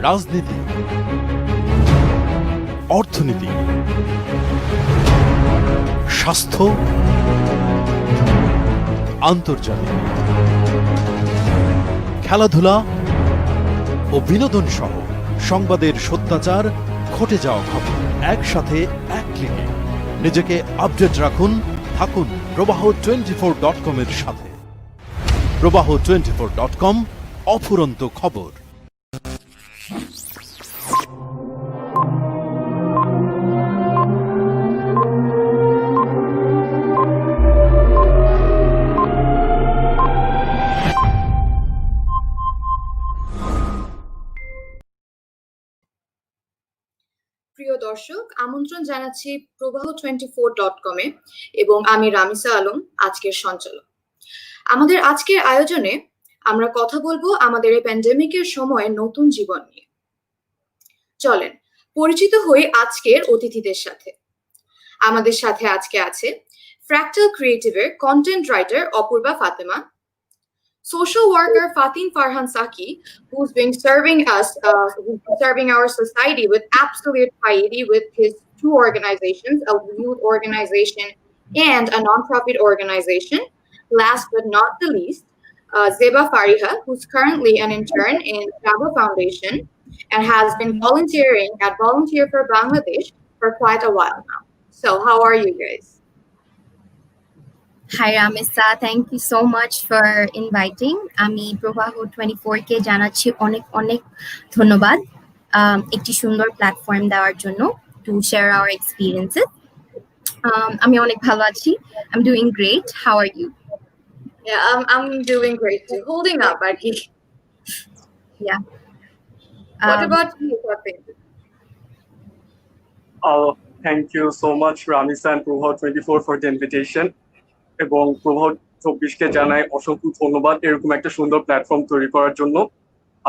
রাজনীতি, অর্থনীতি, স্বাস্থ্য, আন্তর্জাতিক, খেলাধুলা ও বিনোদন সহ সংবাদের সত্যাচার, ঘটে যাওয়া খবর একসাথে এক ক্লিকে। নিজেকে আপডেট রাখুন, থাকুন প্রবাহ24.com এর সাথে। প্রবাহ24.com, অফুরন্ত খবর। প্রিয় দর্শক, আমন্ত্রণ জানাচ্ছি প্রবাহ24.com এ এবং আমি রামিসা আলম, আজকের সঞ্চালক। আমাদের আজকের আয়োজনে আমরা কথা বলবো আমাদের এই প্যান্ডেমিকের সময়ে নতুন জীবন নিয়ে। চলেন পরিচিত হই আজকের অতিথিদের সাথে। আমাদের সাথে আজকে আছে ফ্র্যাকটাল ক্রিয়েটিভের content writer Apurba Fatema, social worker Fatin Farhan Saki, who's been serving our society with absolute piety with his two organizations, a youth organization and a non-profit organization. Last but not the least, Zeba Fariha, who's currently an intern in Java Foundation and has been volunteering at Volunteer for Bangladesh for quite a while now. So how are you guys? Hi Ramisa, thank you so much for inviting. আমি প্রবাহ 24 কে জানাচ্ছি অনেক অনেক ধন্যবাদ একটি সুন্দর platform দেওয়ার জন্য to share our experiences. আমি অনেক ভালো আছি. I'm doing great. How are you? Yeah, I'm doing great too. Holding up, Arki. Yeah. What about you, Fatin? Thank you so much, Ramisa and Prabha 24 for the invitation. এবং প্রবাহ 24কে জানাই অসংখ্য ধন্যবাদ এরকম একটা সুন্দর প্ল্যাটফর্ম তৈরি করার জন্য।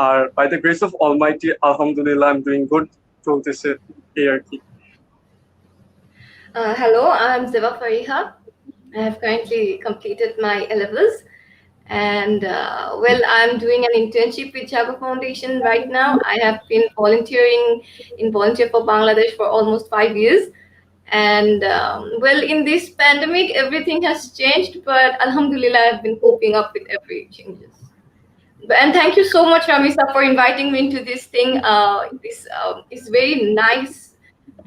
আর by the grace of almighty, আলহামদুলিল্লাহ, আই এম ডুইং গুড, চলতেছে এই আর কি। Hello, I'm Zeba Fariha. I have currently completed my A-levels and I'm doing an internship with Java Foundation right now. I have been volunteering in Volunteer for Bangladesh for almost 5 years. And in this pandemic, everything has changed, but alhamdulillah, I've been coping up with every changes. And thank you so much, Ramisa, for inviting me into this thing. This is very nice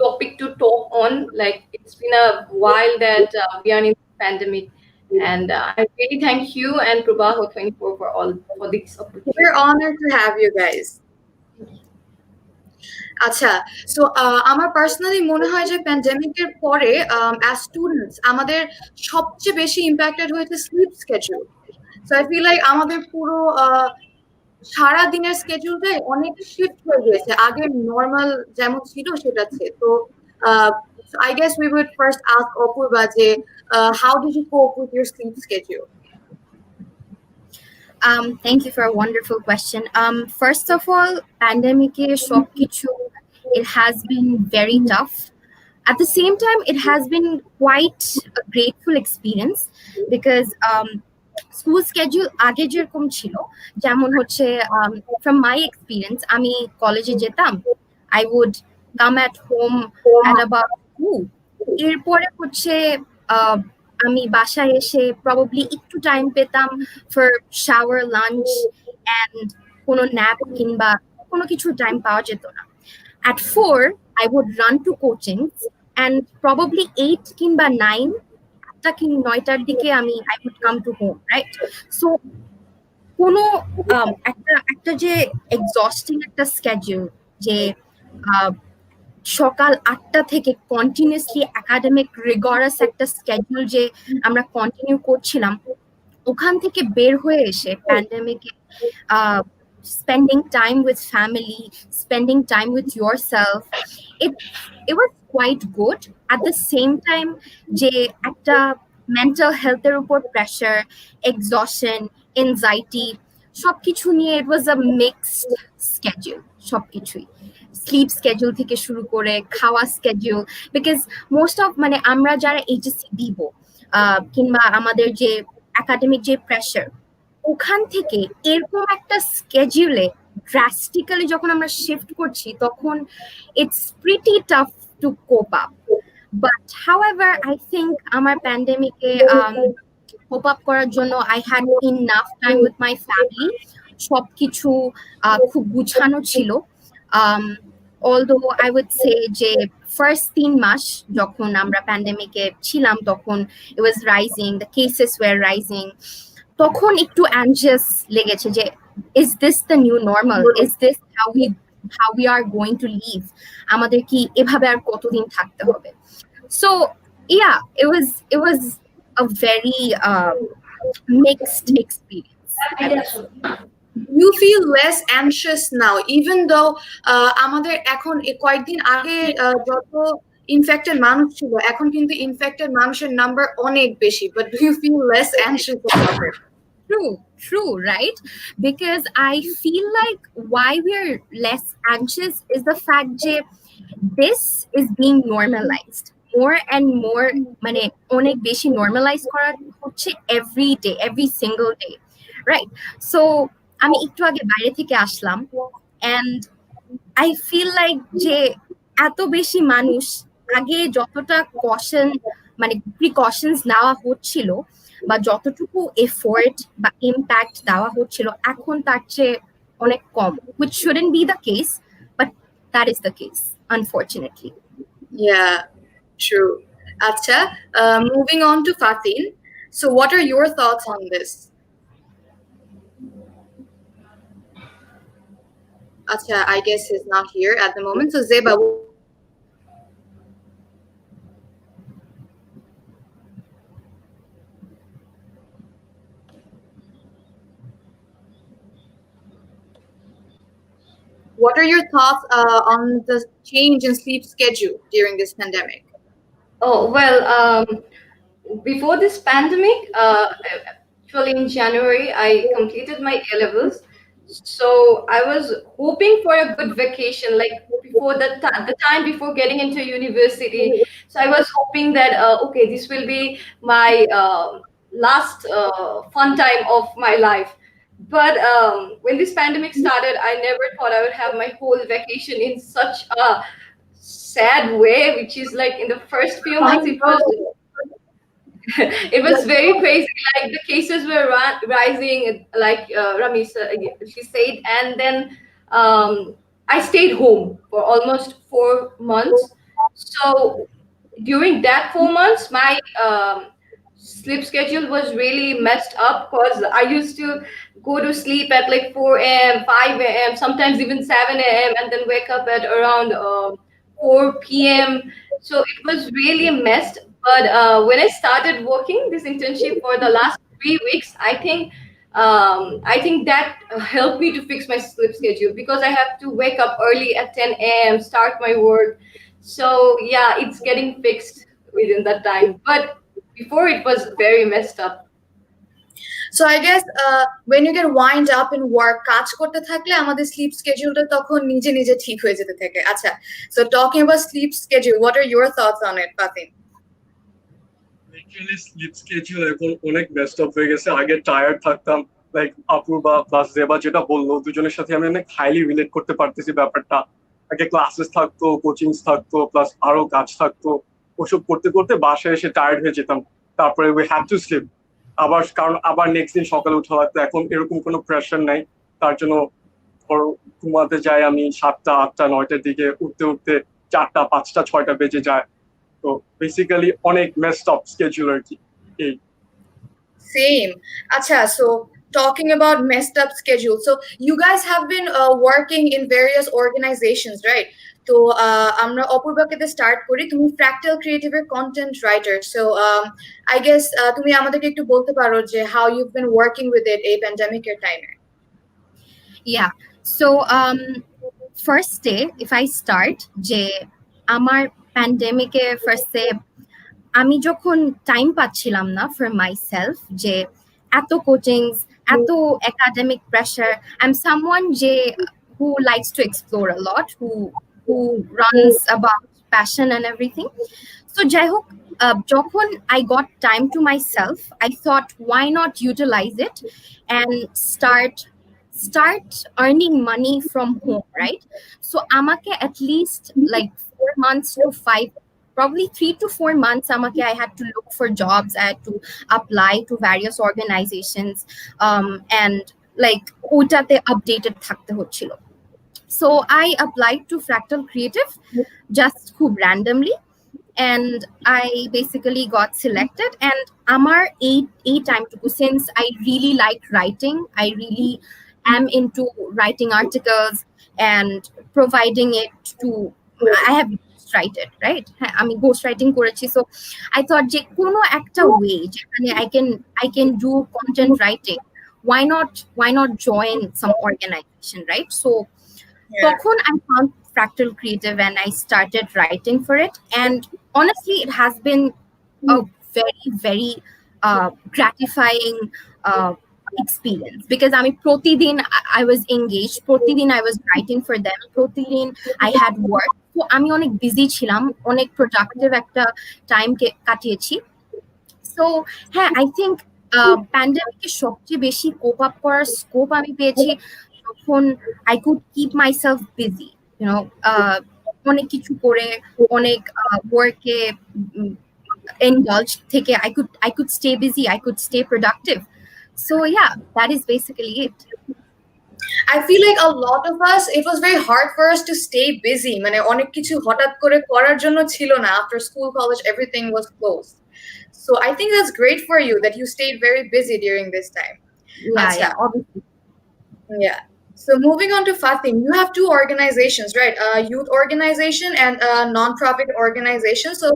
topic to talk on. Like, it's been a while that we are in the pandemic, and I really thank you and Prabha 24 for this opportunity. We're honored to have you guys. আচ্ছা, so আমার personally মনে হয় যে প্যান্ডেমিকের পরে as students আমাদের সবচেয়ে বেশি ইম্প্যাক্টেড হয়েছে sleep schedule. So I feel like আমাদের পুরো সারা দিনের স্কেডিউলটাই অনেক শিফট হয়ে গেছে, আগে নর্মাল যেমন ছিল সেটা ছিল। তো I guess we would first ask Apurba যে how did you cope with your sleep schedule? Thank you for a wonderful question. First of all, pandemic it has been very tough. At the same time, it has been quite a grateful experience because school schedule আগে যেরকম ছিল, যেমন হচ্ছে from my experience, আমি কলেজে যেতাম, I would come at home at about 2. এরপরে হচ্ছে আমি বাসায় এসে প্রবাবলি একটু টাইম পেতাম ফর শাওয়ার, লাঞ্চ এন্ড কোনো ন্যাপ কিংবা কোনো কিছু টাইম পাওয়া যেত না। At 4, I would run to coaching and probably 8 কিংবা 9টার দিকে I would come to home, right? So কোনো একটা যে এক্সস্টিং একটা স্কেডিউল, যে সকাল 8টা থেকে কন্টিনিউসলি একাডেমিক রিগরাস একটা স্কেডিউল যে আমরা কন্টিনিউ করছিলাম, ওখান থেকে বের হয়ে এসে প্যান্ডেমিকে spending time with family, spending time with yourself, it was quite good. At the same time, যে একটা mental health এর উপর pressure, exhaustion, anxiety, সবকিছু নিয়ে it was a mixed schedule, সবকিছুই। স্লিপ স্কেডিউল থেকে শুরু করে খাওয়া স্কেডিউল, বিকজ মোস্ট অফ আমরা যারা এইচএসসি দিব কিংবা আমাদের যে একাডেমিক যে প্রেশার, ওখান থেকে এরকম একটা স্কেডিউলে drastically যখন আমরা shift করছি তখন it's pretty tough to cope up. But however, I think আমার pandemic এ cope up করার জন্য I had enough time with my family. সবকিছু খুব গুছানো ছিল. Although I would say যে first 3 মাস যখন আমরা pandemic এ ছিলাম তখন it was rising, the cases were rising. তখন একটু anxious লেগেছে যে is this the new normal? Is this how we are going to live? আমাদের কি এভাবে আর কতদিন থাকতে হবে? So yeah, it was a very mixed experience. You feel less anxious now, even though আমাদের এখন কয়েকদিন আগে যত infected মানুষ ছিল এখন কিন্তু infected মানুষের নাম্বার অনেক বেশি, but do you feel less anxious about it? True, right? Because I feel like why we're less anxious is the fact that this is being normalized. More and more মানে অনেক বেশি normalize করা হচ্ছে every day, every single day, right? So আমি একটু আগে বাইরে থেকে আসলাম and I feel like যে এত বেশি মানুষ আগে যতটা মানে precautions নেওয়া হচ্ছিল বা যতটুকু এফোর্ট বা ইম্প্যাক্ট দেওয়া হচ্ছিল এখন তার চেয়ে অনেক কম, which shouldn't be the case, but that is the case, unfortunately. Yeah, true. Acha, moving on to Fatin. So what are your thoughts on this? Acha, I guess he's not here at the moment. So Zeba, what are your thoughts on the change in sleep schedule during this pandemic? Oh, well, before this pandemic, actually in January, I completed my A-levels. So I was hoping for a good vacation, like before the time before getting into university. So I was hoping that, okay, this will be my last fun time of my life. But when this pandemic started, I never thought I would have my whole vacation in such a sad way, which is like in the first few months, it was very crazy. Like the cases were rising, like Ramisa, she said, and then I stayed home for almost 4 months. So during that 4 months, my sleep schedule was really messed up because I used to go to sleep at like 4 a.m., 5 a.m., sometimes even 7 a.m., and then wake up at around 4 p.m. So it was really messed. But when I started working this internship for the last 3 weeks, I think that helped me to fix my sleep schedule because I have to wake up early at 10 a.m., start my work. So yeah, it's getting fixed within that time. But before it was very messed up. So I guess when you get wind up in work, কাজ করতে থাকলে আমাদের sleep schedule তখন নিজে নিজে ঠিক হয়ে যেতে থাকে। আচ্ছা, so talking about sleep schedule, what are your thoughts on it, Fatin? Actually, sleep schedule এখন অনেক messed up হয়ে গেছে। আগে টায়ার্ড থাকতাম, লাইক অপূর্বা প্লাস জেবা যেটা বললো, দুজনের সাথে আমি অনেক হাইলি রিলেট করতে পারতেছি ব্যাপারটা। আগে ক্লাসেস থাকতো, কোচিংস থাকতো, প্লাস আরো কাজ থাকতো, ওসব করতে করতে বাসায় এসে টায়ার্ড হয়ে যেতাম। তারপরে উই হ্যাড টু স্লিপ, কারণ আবার নেক্সট দিন সকালে উঠা লাগতো। এখন এরকম কোনো প্রেশার নাই, তার জন্য ঘুমাতে যাই আমি 7টা, 8টা, 9টার দিকে, উঠতে উঠতে 4টা, 5টা, 6টা বেজে যায়। তো বেসিক্যালি অনেক মেসড আপ স্কেডিউল আর কি। Same. Acha, so talking about messed up schedule, so you guys have been working in various organizations, right? তো আমরা অপূর্বাকে স্টার্ট করি, তুমি ফ্র্যাক্টাল ক্রিয়েটিভের content writer, so I guess তুমি আমাদেরকে একটু বলতে পারো যে how you been working with it এই প্যান্ডেমিকের টাইমে। Yeah, so first day if I start যে আমার প্যান্ডেমিকে ফার্স্টে আমি যখন টাইম পাচ্ছিলাম না ফর মাইসেলফ, যে এত কোচিংস, এত academic pressure, I am someone যে who likes to explore a lot, who runs about passion and everything. So jai hok, jokhon I got time to myself, I thought why not utilize it and start start earning money from home, right? So amake at least like 4 months to 5, probably 3 to 4 months amake I had to look for jobs, I had to apply to various organizations, and like otate updated থাকতে হচ্ছিল. So I applied to Fractal Creative just খুব randomly, and I basically got selected. And amar a time to go, since I really like writing, I really am into writing articles and providing it to, I have ghostwritten, right? I mean ghostwriting করেছি, so I thought যে কোনো একটা way যেখানে I can do content writing, why not join some organization, right? So তখন I found Fractal Creative and I started writing for it, and honestly it has been a very very gratifying experience, because I mean protidin I was engaged, protidin I was writing for them, protidin I had work, so আমি অনেক busy ছিলাম, অনেক productive একটা time কাটিয়েছি. So হ্যাঁ, I think প্যান্ডেমিকে সবচেয়ে বেশি cope up করার স্কোপ আমি পেয়েছি যখন I could keep myself busy, you know, অনেক কিছু করে, অনেক ওয়ার্কে indulge থেকে I could stay busy, I could stay productive. So yeah, that is basically it. I feel like a lot of us, it was very hard for us to stay busy. মানে অনেক কিছু হঠাৎ করে করার জন্য ছিল না. After school, college, everything was closed. So I think that's great for you that you stayed very busy during this time. Yeah, obviously. Yeah. So moving on to Fatim, you have two organizations, right? A youth organization and a non-profit organization. So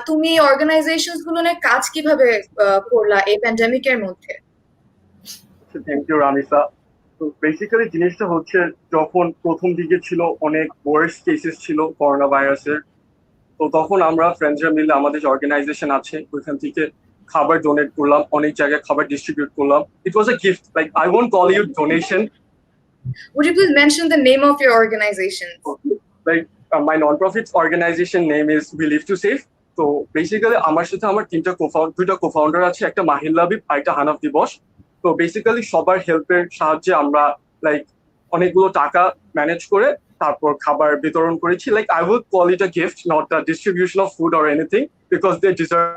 তুমি organizations গুলো নিয়ে কাজ কিভাবে করলা এই প্যান্ডেমিকের মধ্যে? Thank you Ramisa. তো বেসিক্যালি জিনিসটা হচ্ছে, যখন প্রথম দিকে ছিল অনেক ওয়ার্স্ট কেসেস ছিল করোনা ভাইরাসের, তো তখন আমরা ফ্রেন্ডসরা মিলে আমাদের যে অর্গানাইজেশন আছে ওইখান থেকে খাবার ডোনেট করলাম, অনেক জায়গায় খাবার ডিস্ট্রিবিউট করলাম। It was a gift, like I won't call you donation. Would you please mention the name of your organization? Like my non-profit organization name is We Live to Save. তো basically আমার সাথে আমার দুইটা co-founder আছে, একটা মাহিল লাবিব আর একটা হানাফ দিবস। তো বেসিক্যালি সবার হেল্পের সাহায্যে আমরা লাইক অনেকগুলো টাকা ম্যানেজ করে তারপর খাবার বিতরণ করেছি। Like I will call it a gift, not the distribution of food or anything, because they deserve.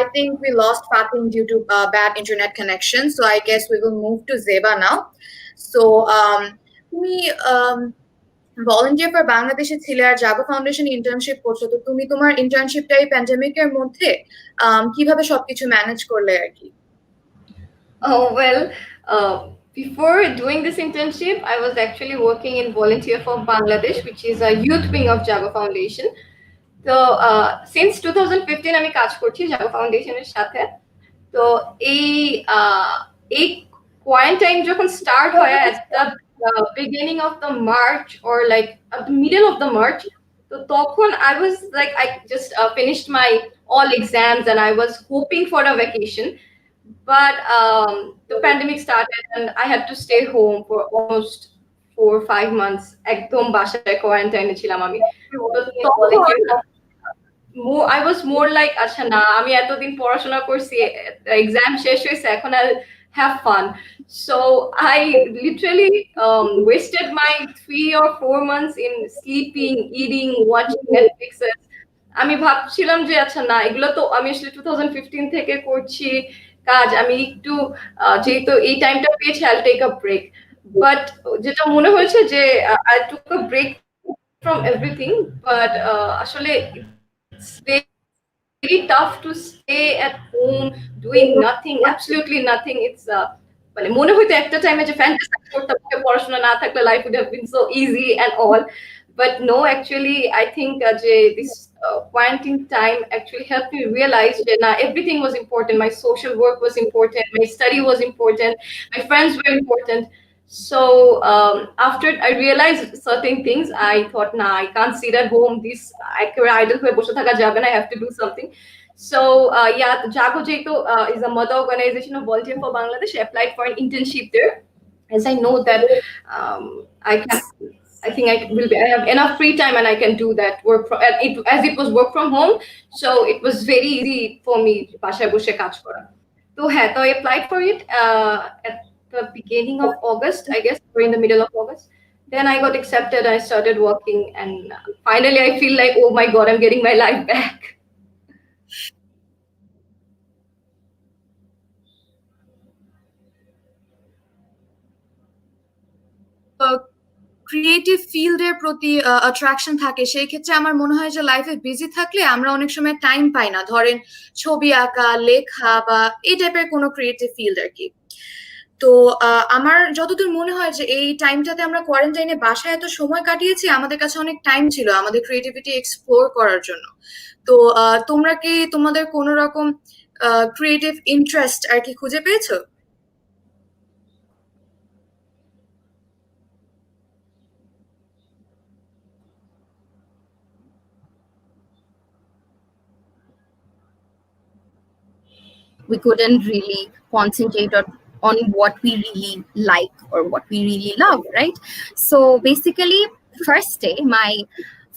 I think we lost Fatim due to bad internet connection. So I guess we will move to Zeba now. So তুমি volunteer for বাংলাদেশে ছিলে আর জাগো foundation internship করছো, তো তুমি তোমার ইন্টার্নশিপটা এই প্যান্ডেমিকের মধ্যে কিভাবে সবকিছু ম্যানেজ করলে আর কি? Oh, well, before doing this internship, I was actually working in Volunteer for Bangladesh, which is a youth wing of Jago Foundation. So since 2015 আমি কাজ করছি জাগো ফাউন্ডেশনের সাথে। তো এই কোয়ারেন্টাইন যখন স্টার্ট হয় at the beginning of the March or like at the middle of the March, তো তখন I was like, I just finished my all exams and I was hoping for a vacation, but the pandemic started and I had to stay home for almost 4 or 5 months. একদম বাসায় কোয়ারেন্টাইনে ছিলাম আমি। I was more like, আচ্ছা না, আমি এতদিন পড়াশোনা করছি, এক্সাম শেষ হয়েছে, এখন I'll have fun. So I literally wasted my 3 or 4 months in sleeping, eating, watching Netflix. আমি ভাবছিলাম যে আচ্ছা না, এগুলো তো আমি আসলে 2015 থেকে করছি কাজ, আমি একটু যেহেতু এই টাইমটা পেয়েছি I'll take a break. But যেটা মনে হয়েছে যে I took a break from everything, but আসলে it's very tough to stay at home doing nothing, absolutely nothing. It's মানে মনে হইতো একটা টাইমে যে ফ্যান্টাসি করতাম, পড়াশোনা না থাকলে life would have been so easy and all, but no, actually I think যে this quarantine time actually helped me realize that everything was important. My social work was important, my study was important, my friends were important. So after I realized certain things, I thought, nah, I can't sit at home. This idle হয়ে বসে থাকা যাবে না, I have to do something. So yeah, Jago Jeto is a mother organization of Volunteer for Bangladesh. I applied for an internship there, as I know that I think I have enough free time and I can do that work from, as it was work from home, so it was very easy for me বাসায় বসে কাজ করা। তো হ্যাঁ, তো I applied for it at the beginning of August, I guess, or in the middle of August. Then I got accepted, I started working, and finally I feel like, oh my God, I'm getting my life back. Creative ফিল্ডের প্রতি attraction থাকে, সেই ক্ষেত্রে আমার মনে হয় যে লাইফে বিজি থাকলে আমরা অনেক সময় টাইম পাই না, ধরেন ছবি আঁকা, লেখা বা এই টাইপের কোনো ক্রিয়েটিভ ফিল্ড আর কি। তো আমার যতদূর মনে হয় যে এই টাইমটাতে আমরা কোয়ারেন্টাইনে বাসায় এত সময় কাটিয়েছি, আমাদের কাছে অনেক টাইম ছিল আমাদের ক্রিয়েটিভিটি এক্সপ্লোর করার জন্য। তো তোমরা কি তোমাদের কোনো রকম ক্রিয়েটিভ ইন্টারেস্ট আর কি খুঁজে পেয়েছো? We couldn't really concentrate on what we really like or what we really love, right? So basically, first day, my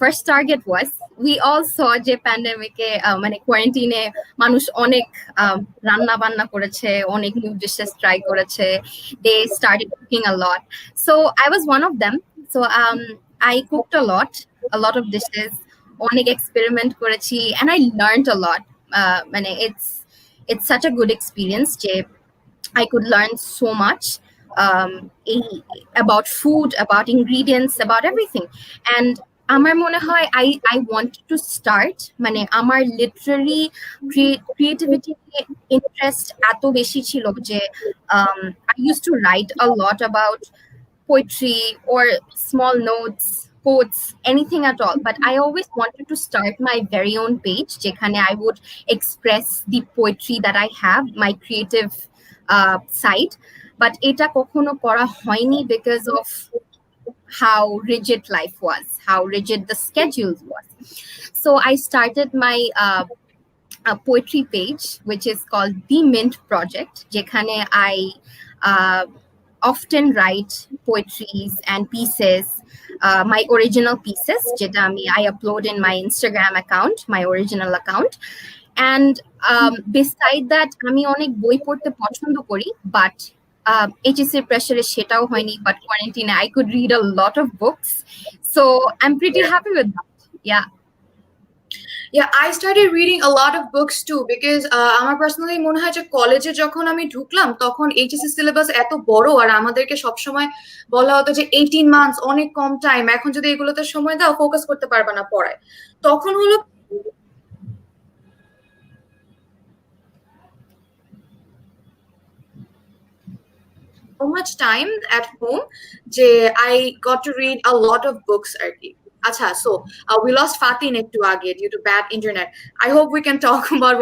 first target was, we all saw যে প্যান্ডেমিকে মানে কোয়ারেন্টাইনে মানুষ অনেক রান্না বান্না করেছে, অনেক নিউ ডিশেস ট্রাই করেছে, they started cooking a lot. So I was one of them. So I cooked a lot of dishes, অনেক এক্সপেরিমেন্ট করেছি, and I learned a lot. মানে it's such a good experience যে I could learn so much about food, about ingredients, about everything. And আমার মনে হয় I wanted to start, মানে আমার literally creativity interest এত বেশি ছিল যে I used to write a lot about poetry or small notes, quotes, anything at all. But I always wanted to start my very own page যেখানে I would express the poetry that I have, my creative side. But এটা কখনো করা হয়নি because of how rigid life was, how rigid the schedules was. So I started my poetry page, which is called The Mint Project, যেখানে I often write poetries and pieces, my original pieces, যেটা I upload in my Instagram account, my original account. And beside that, আমি অনেক বই পড়তে পছন্দ করি, but HSC pressure সেটাও হয়নি, but quarantine I could read a lot of books, so I'm pretty happy with that. Yeah, I started reading a lot of books too because আমার personally মনে হয় যে কলেজে যখন আমি ঢুকলাম তখন এইচএসসি সিলেবাস এত বড়, আর আমাদেরকে সবসময় বলা হতো যে 18 মান্থস অনেক কম টাইম, এখন যদি এগুলোতে সময় দাও ফোকাস করতে পারবে না পড়ায়। তখন হলো so much time at home যে I got to read a lot of books আর কি। Acha, so we lost Fatin ektu age due to bad internet. I hope we can talk about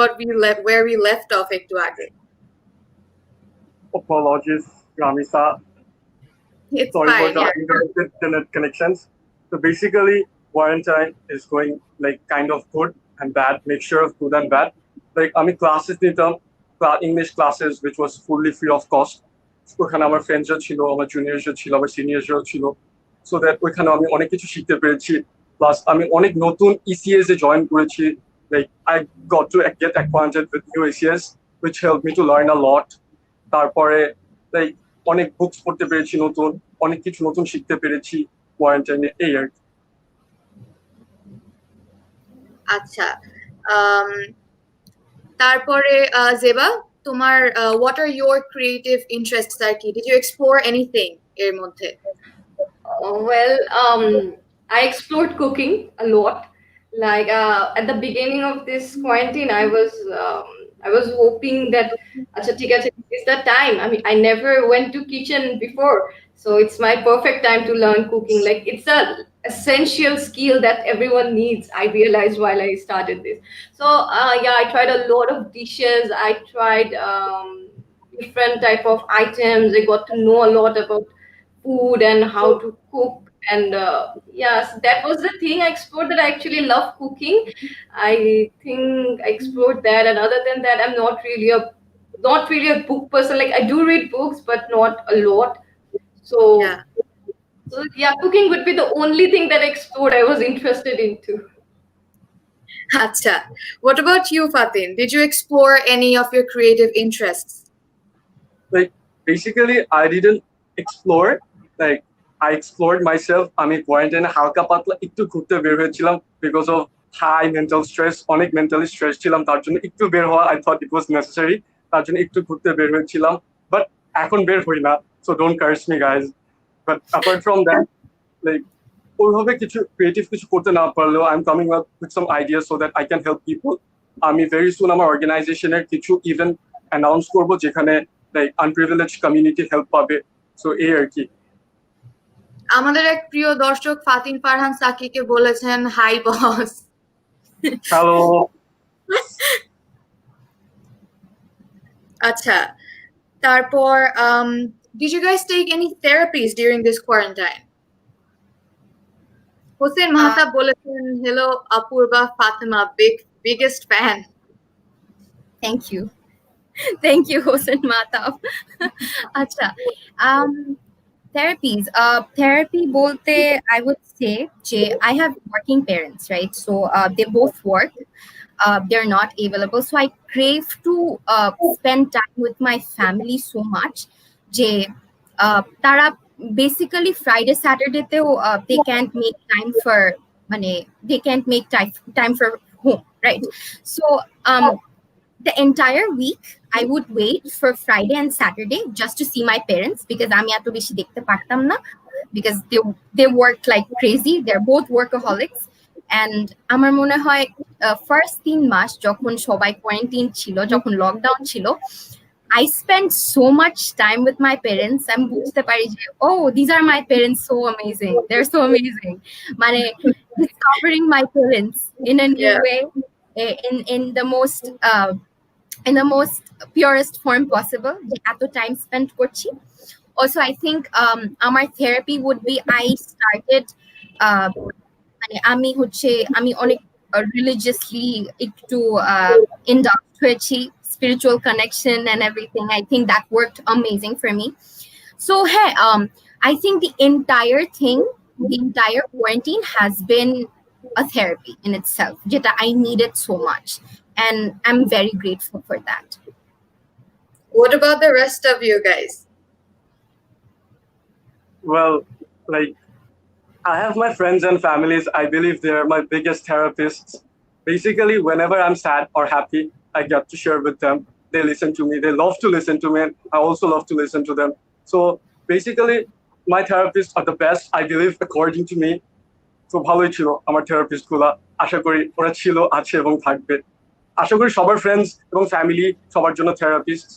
where we left off ektu age. Apologies, Ramisa. It's Sorry fine, for the internet connections. So basically, quarantine is going like kind of good and bad, mixture of good and bad. Like classes নিতাম, English classes which was fully free of cost. ওখানে আমার ফ্রেন্ডসরা ছিল, আমার জুনিয়রসরা ছিল, আমার সিনিয়রসরাও ছিল। So that ওইখানে আমি অনেক কিছু শিখতে পেরেছি, প্লাস আমি অনেক নতুন ECS এ জয়েন করেছি। Like I got to get acquainted with new ECS which helped me to learn a lot. তারপরে লাইক অনেক বুকস পড়তে পেরেছি, নতুন অনেক কিছু নতুন শিখতে পেরেছি কোয়ারেন্টাইনে, এই আর কি। আচ্ছা, তারপরে জেবা, তোমার what are your creative interests আর কি? Did you explore anything এর মধ্যে? Well, I explored cooking a lot. Like at the beginning of this quarantine, I was hoping that it's the time. I mean, I never went to kitchen before, so it's my perfect time to learn cooking. Like it's a essential skill that everyone needs. I realized while I started this. So yeah, I tried a lot of dishes. I tried different type of items. I got to know a lot about food and how to cook, and yes, that was the thing I explored, that I actually love cooking. I think I explored that, and other than that, I'm not really a book person. Like I do read books, but not a lot. So Yeah. So yeah, cooking would be the only thing that I explored I was interested into. Acha. What about you, Fatin? Did you explore any of your creative interests? Like basically I didn't explore, like I explored myself. আমি কোয়ারেন্টাইনে হালকা পাতলা একটু ঘুরতে বের হয়েছিলাম because of high mental stress, অনেক mentally stress ছিলাম, তার জন্য একটু বের হওয়া I thought it was necessary, তার জন্য একটু ঘুরতে বের হয়েছিলাম, বাট এখন বের হই না, so don't curse me guys. But apart from that, like ওইভাবে কিছু ক্রিয়েটিভ কিছু করতে না পারলেও I am coming up with some idea so that I can help people. আমি ভেরি সুন আমার অর্গানাইজেশনের কিছু ইভেন্ট অ্যানাউন্স করবো যেখানে লাইক আনপ্রিভিলেজ কমিউনিটি হেল্প পাবে, সো এই আর কি। আমাদের এক প্রিয় দর্শক ফাতিন ফারহান সাকিকে বলেছেন হাই বস। হ্যালো। আচ্ছা, তারপর did you guys take any therapies during this quarantine? Hossain Mahtab বলেছেন hello Apurva Fatima, biggest fan. Thank you. Thank you, Hosen Matab. Acha. Therapies. Therapy bolte, I would say, I have working parents, right? So they both work. They're not available. So I crave to spend time with my family so much. Tara basically Friday, Saturday, they can't make time for money. They can't make time for home, right? So the entire week I would wait for Friday and Saturday just to see my parents because আমি এত বেশি দেখতে পারতাম না because they work like crazy. They're both workaholics. And আমার মনে হয় first 3 মাস যখন সবাই কোয়ারেন্টাইন ছিল, যখন লকডাউন ছিল, I spent so much time with my parents. আমি বুঝতে পারি যে oh, these are my parents, so amazing. They're so amazing. মানে discovering my parents in a new way, in the most purest form possible. At the time spent করছি. Also, I think আমার therapy would be I started মানে আমি অনেক religiously একটু indulged হয়েছি, spiritual connection and everything. I think that worked amazing for me. So hey, I think the entire quarantine has been a therapy in itself. Jeta I needed so much. And I'm very grateful for that. What about the rest of you guys? Well, like I have my friends and families. I believe they're my biggest therapists. Basically, whenever I'm sad or happy, I get to share with them. They listen to me. They love to listen to me, and I also love to listen to them. So basically, my therapists are the best, I believe, according to me. So ভালোই ছিল আমার therapist গুলা, আশা করি ওরা ছিল, আছে এবং থাকবে। আশা করি সবার ফ্রেন্ডস এবং ফ্যামিলি সবার জন্য therapist.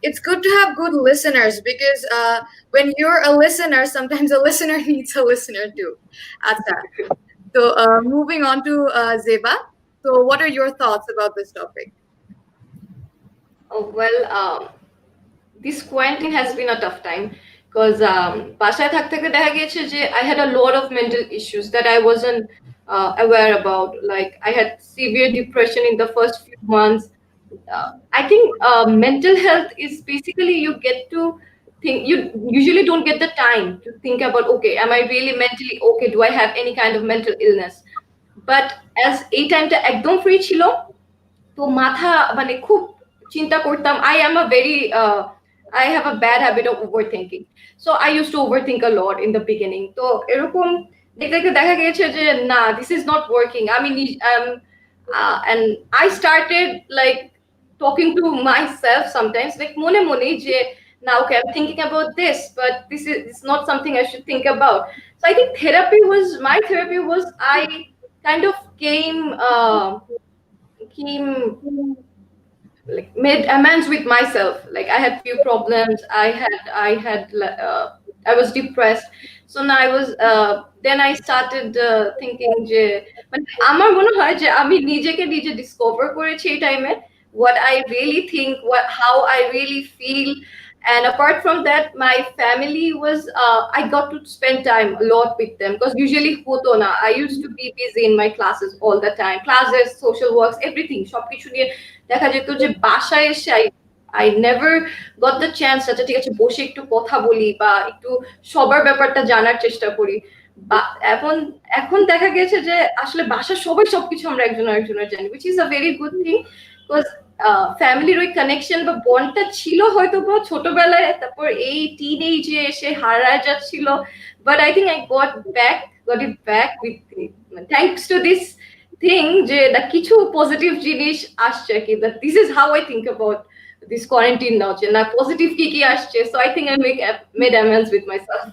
It's good to have good listeners because when you're a listener, sometimes a listener needs a listener too. Acha. So moving on to Zeba. So what are your thoughts about this topic? Oh, well, this quarantine has been a tough time because বাসায় থাকতে থাকতে দেখা গিয়েছে যে I had a lot of mental issues that I wasn't aware about. Like I had severe depression in the first few months. I think mental health is basically you get to think, you usually don't get the time to think about, okay, am I really mentally okay? Do I have any kind of mental illness? But as এই টাইমটা একদম free ছিল, তো মাথা মানে খুব চিন্তা করতাম. I have a bad habit of overthinking. So I used to overthink a lot in the beginning. তো এরকম দেখতে দেখা গিয়েছে যে না, this is not working. I mean, and I started like talking to myself sometimes, like mone je now okay, I'm thinking about this, but this is not something I should think about. So I think my therapy was I kind of came like made amends with myself. Like I had few problems, I was depressed. So now then I started thinking je amar mone hoy je ami nijeke nije discover korechi ei time e what I really think, how I really feel. And apart from that, my family was I got to spend time a lot with them because usually hoto na. I used to be busy in my classes all the time, classes, social works, everything. Shop kichu niye dekha jeto je bashaye eshe I never got the chance আচ্ছা ঠিক আছে বসে একটু কথা বলি বা একটু সবার ব্যাপারটা জানার চেষ্টা করি বা এখন এখন দেখা গেছে যে আসলে বাসার সবাই সবকিছু আমরা একজন আরেকজনের জানি which is a very good thing because ফ্যামিলির ওই কানেকশন বা বন্ডটা ছিল হয়তো বা ছোটবেলায় তারপর এই টিনেজে এসে হারায় যাচ্ছিল but I think I got it back with thanks to this thing যে কিছু পজিটিভ জিনিস আসছে কি that this is how I think about this quarantine now যে না পজিটিভ কি আসছে so I think I made amends with myself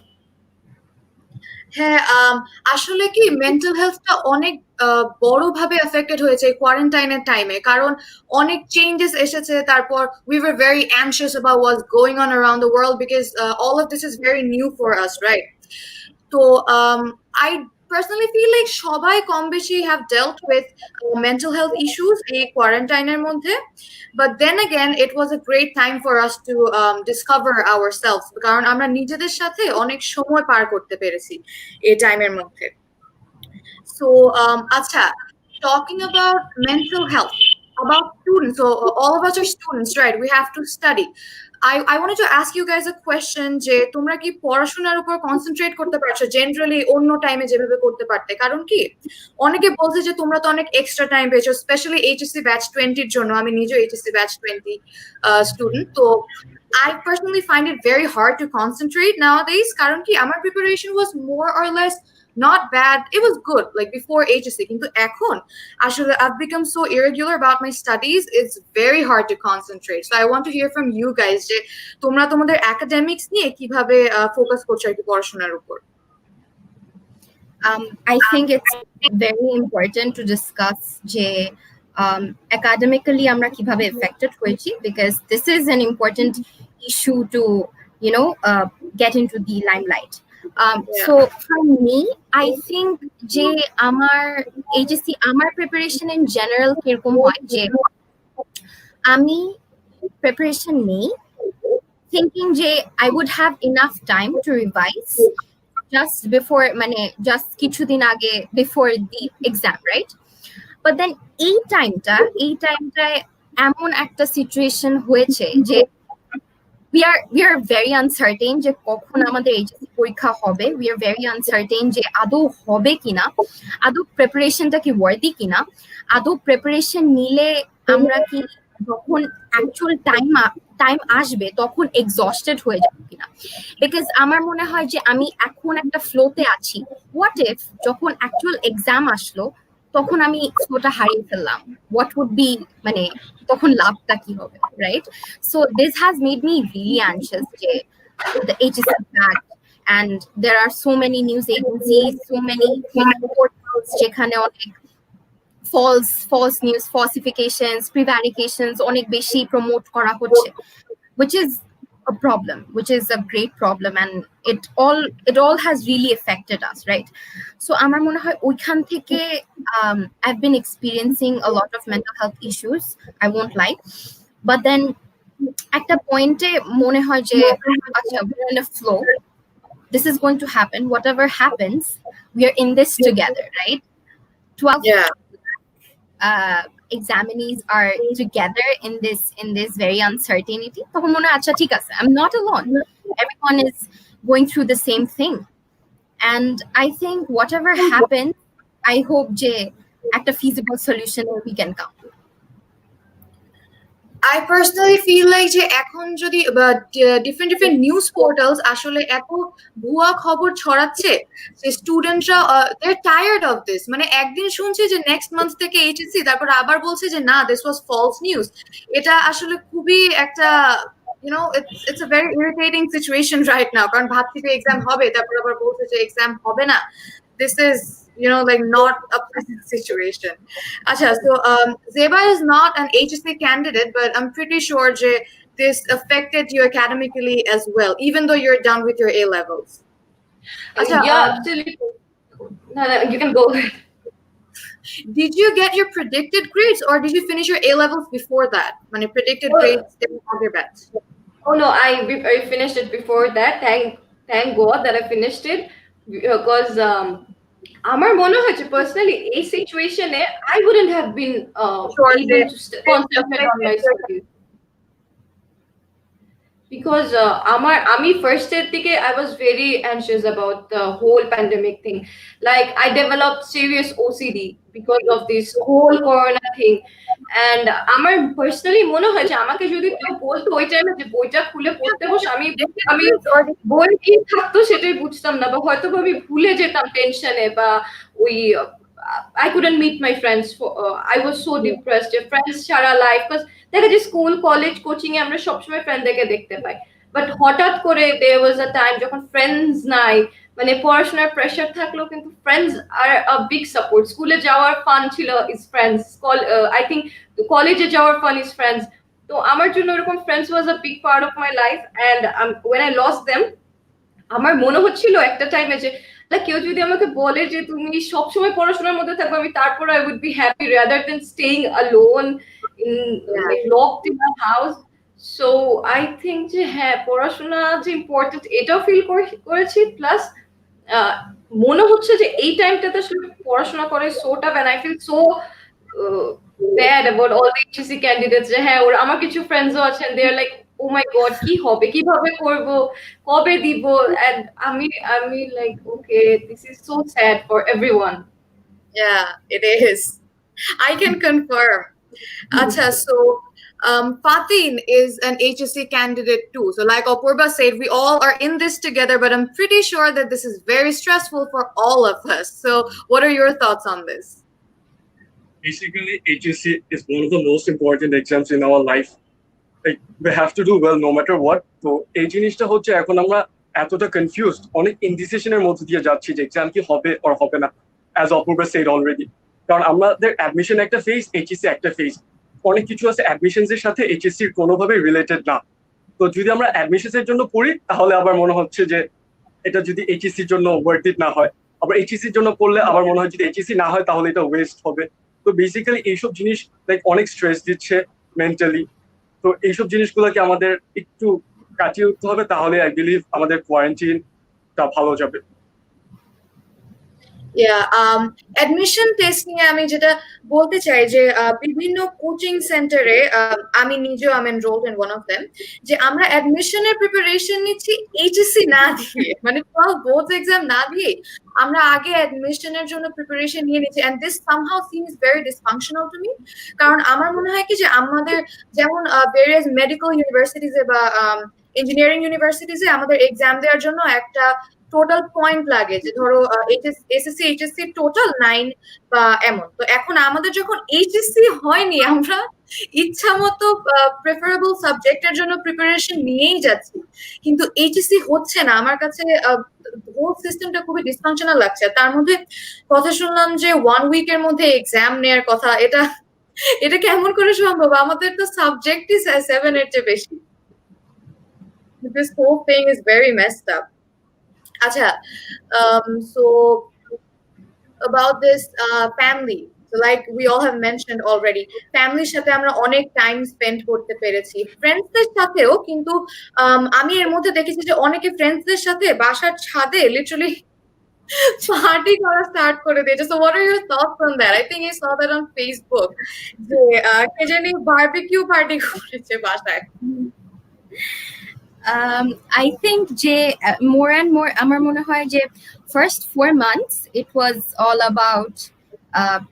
হ্যাঁ আসলে কি মেন্টাল হেলথটা অনেক বড়ভাবে এফেক্টেড হয়েছে কোয়ারেন্টাইনের টাইমে কারণ অনেক চেঞ্জেস এসেছে তারপর we were very anxious about what's going on around the world because all of this is very new for us, right? So I personally feel like সবাই কম বেশি have dealt with mental health issues এই কোয়ারেন্টাইনের মধ্যে but then again it was a great time for us to discover ourselves কারণ আমরা নিজেদের সাথে অনেক সময় পার করতে পেরেছি এই টাইমের মধ্যে so আচ্ছা talking about mental health about students so all of us are students, right? We have to study. I wanted to ask you guys a question যে তোমরা কি পড়াশোনার উপর কনসেন্ট্রেট করতে পারছো জেনারেলি অন্য টাইমে যেভাবে করতে পারতে কারণ কি অনেকে বলছে যে তোমরা তো অনেক এক্সট্রা টাইম পেয়েছো স্পেশালি এইচএসসি ব্যাচ 20 এর জন্য আমি নিজে এইচএসসি ব্যাচ 20 স্টুডেন্ট তো I personally find it very hard to concentrate nowadays কারণ কি আমার preparation was more or less not bad, it was good like before HSC কিন্তু এখন আসলে I've become so irregular about my studies, it's very hard to concentrate. So I want to hear from you guys যে তোমরা তোমাদের academics নিয়ে কিভাবে focus করছো একটু পড়াশোনার উপর I think it's very important to discuss যে academically আমরা কিভাবে affected হয়েছি because this is an important issue to get into the limelight. So for me, I think যে আমার HSC আমার preparation in general কিরকম হয় যে আমি preparation নেই thinking যে I would have enough time to revise just before just কিছুদিন আগে before the exam, right? But then এই টাইমটায় এমন একটা সিচুয়েশন হয়েছে যে we are very uncertain যে কখন আমাদের এইচএসসি পরীক্ষা হবে we are very uncertain যে আদৌ হবে কিনা আদৌ প্রিপারেশনটা কি ওয়ার্দি কিনা আদৌ প্রিপারেশন নিলে আমরা কি যখন অ্যাকচুয়াল টাইম আসবে তখন এক্সস্টেড হয়ে যাবে কিনা বিকজ আমার মনে হয় যে আমি এখন একটা ফ্লোতে আছি হোয়াট ইফ যখন অ্যাকচুয়াল এক্সাম আসলো তখন আমি ফ্লোটা হারিয়ে ফেললাম what would be তখন লাভটা কি হবে, right? So this has made me really anxious যে the HSC back and there are so many news agencies, so many portals যেখানে অনেক false news, falsifications, prevarications অনেক বেশি promote করা হচ্ছে which is a problem, which is a great problem and it all has really affected us, right? So আমার মনে হয় ওইখান থেকে I've been experiencing a lot of mental health issues, I won't lie, but then একটা পয়েন্টে মনে হয় যে আচ্ছা we're in a flow, this is going to happen, whatever happens we are in this together, right? 12 examinees are together in this very uncertainty তখন মনে আচ্ছা ঠিক আছে I'm not alone, everyone is going through the same thing and I think whatever happens I hope যে একটা feasible solution we can come. I personally feel like যে এখন যদি different news portals আসলে এত ভুয়া খবর ছড়াচ্ছে যে স্টুডেন্টরা they're tired of this একদিন শুনছে যে নেক্সট মান্থ থেকে এইচএসসি তারপর আবার বলছে যে না this was false news এটা আসলে খুবই একটা it's a very irritating situation right now কারণ ভাবছি যে এক্সাম হবে তারপর আবার বলছে যে এক্সাম হবে না this is like not a pleasant situation. Acha, so Zeba is not an HSC candidate, but I'm pretty sure this affected you academically as well, even though you're done with your A levels. Acha, yeah, absolutely. No, you can go ahead. Did you get your predicted grades, or did you finish your A levels before that? When you predicted grades, didn't have your bets. Oh no, I finished it before that. Thank God that I finished it because. আমার মনে হয়েছে personally এই সিচুয়েশনে I wouldn't have been able to concentrate on my studies. because আমি first এর দিকে I was very anxious about the whole pandemic thing. Like I developed serious OCD because of this whole corona thing. And আমার personally মনে হয় যে আমাকে যদি কেউ বলতো ওই টাইমে যে বইটা খুলে পড়তে বস, আমি আমি বই কি থাকতো সেটাই বুঝতাম না, বা হয়তো আমি ভুলে যেতাম টেনশনে, বা ওই I couldn't meet my friends. I was so depressed. Friends ছাড়া life, because দেখা যায় স্কুল কলেজ কোচিং এ আমরা সবসময় ফ্রেন্ডদেরকে দেখতে পাই, বাট হঠাৎ করে there was a time যখন ফ্রেন্ডস নাই, মানে পড়াশোনার প্রেশার থাকলেও কিন্তু ফ্রেন্ডস আর a big support. স্কুলে যাওয়ার ফান ছিল is friends. I think কলেজে যাওয়ার ফান is friends. তো আমার জন্য এরকম friends was a big part of my life, and when I lost them, আমার মনে হচ্ছিল একটা টাইমে যে কেউ যদি আমাকে বলে যে তুমি সবসময় পড়াশোনার মধ্যে থাকবে, আমি তারপর I would be happy rather than staying alone in like locked in a house. So I think যে হ্যাঁ পড়াশোনা যে ইম্পর্টেন্ট এটাও ফিল করেছি, প্লাস মনে হচ্ছে যে এই টাইমটাতে আসলে পড়াশোনা করে so tough, and I feel so bad about all the HSC candidates যে হ্যাঁ ওরা আমার কিছু ফ্রেন্ডসও আছেন, they are like oh my god কি হবে, কিভাবে করব, কবে দিব, and আমি like okay, this is so sad for everyone. Yeah, it is. I can confirm. Acha, so Fatin is an HSC candidate too. So like Apurva said, we all are in this together, but I'm pretty sure that this is very stressful for all of us. So what are your thoughts on this? Basically, HSC is one of the most important exams in our life. Like we have to do well no matter what. তো এই জিনিসটা হচ্ছে এখন আমরা এতটা confused, অনেক ইনডিসিশনের মধ্যে দিয়ে যাচ্ছি যে এক্সাম কি হবে আর হবে না, অ্যাজ অপূর্বা সেড অলরেডি। কারণ আমাদের অ্যাডমিশন একটা ফেজ, এইচএসসি একটা ফেজ, অনেক কিছু আছে অ্যাডমিশনস এর সাথে এইচএসসির কোনোভাবে রিলেটেড না। তো যদি আমরা অ্যাডমিশনস এর জন্য পড়ি তাহলে আবার মনে হচ্ছে যে এটা যদি এইচএসসির জন্য ওয়ার্থ ইট না হয়, আবার এইচএসসির জন্য পড়লে আবার মনে হয় যদি এইচএসসি না হয় তাহলে এটা ওয়েস্ট হবে। তো বেসিক্যালি এইসব জিনিস লাইক অনেক স্ট্রেস দিচ্ছে মেন্টালি। তো এইসব জিনিসগুলোকে আমাদের একটু কাটিয়ে উঠতে হবে, তাহলে আই বিলিভ আমাদের কোয়ারেন্টাইনটা ভালো যাবে। অ্যাডমিশন টেস্ট নিয়ে আমি যেটা বলতে চাই যে বিভিন্ন কোচিং সেন্টারে আমি নিজেও আমি enrolled in one of them, যে আমরা অ্যাডমিশনের প্রিপারেশন নিচ্ছি এইচএসসি না দিয়ে, মানে 12 বোর্ডস এক্সাম না দিয়ে আমরা আগে অ্যাডমিশনের জন্য প্রিপারেশন নিয়ে নিচ্ছি, and this somehow seems very dysfunctional to me. কারণ আমার মনে হয় কি যে আমাদের যেমন ভেরিয়াস মেডিকেল ইউনিভার্সিটিজে বা ইঞ্জিনিয়ারিং ইউনিভার্সিটিজে আমাদের এক্সাম দেওয়ার জন্য একটা টোটাল পয়েন্ট লাগে, যে ধরো এসএসসি এইচএসসি টোটাল 9 বা এমন। তো এখন আমাদের যখন এইচএসসি হয়নি, আমরা ইচ্ছা মতো প্রেফারেবল সাবজেক্টের জন্য প্রিপারেশন নিয়েই যাচ্ছি, কিন্তু এইচএসসি হচ্ছে না। আমার কাছে হোল সিস্টেমটা খুবই ডিসফাংশনাল লাগছে। তার মধ্যে কথা শুনলাম যে 1 উইকের মধ্যে এক্সাম নেয়ার কথা, এটা কেমন করে সম্ভব? আমাদের তো সাবজেক্টই 7 এর চেয়ে বেশি। This whole thing is very messed up. Acha, so about this family, so like we all have mentioned already, family সাথে আমরা অনেক টাইম স্পেন্ড করতে পেরেছি, ফ্রেন্ডসদের সাথেও, কিন্তু আমি এর মধ্যে দেখেছি যে অনেকে ফ্রেন্ডসদের সাথে বাসার ছাদে লিটারালি পার্টি করা স্টার্ট করে দিয়েছে। So what are your thoughts on that? I think I saw that on Facebook, যে কে জানি বারবিকিউ পার্টি করেছে বাসায়। I think যে more and more আমার মনে হয় যে first 4 months it was all about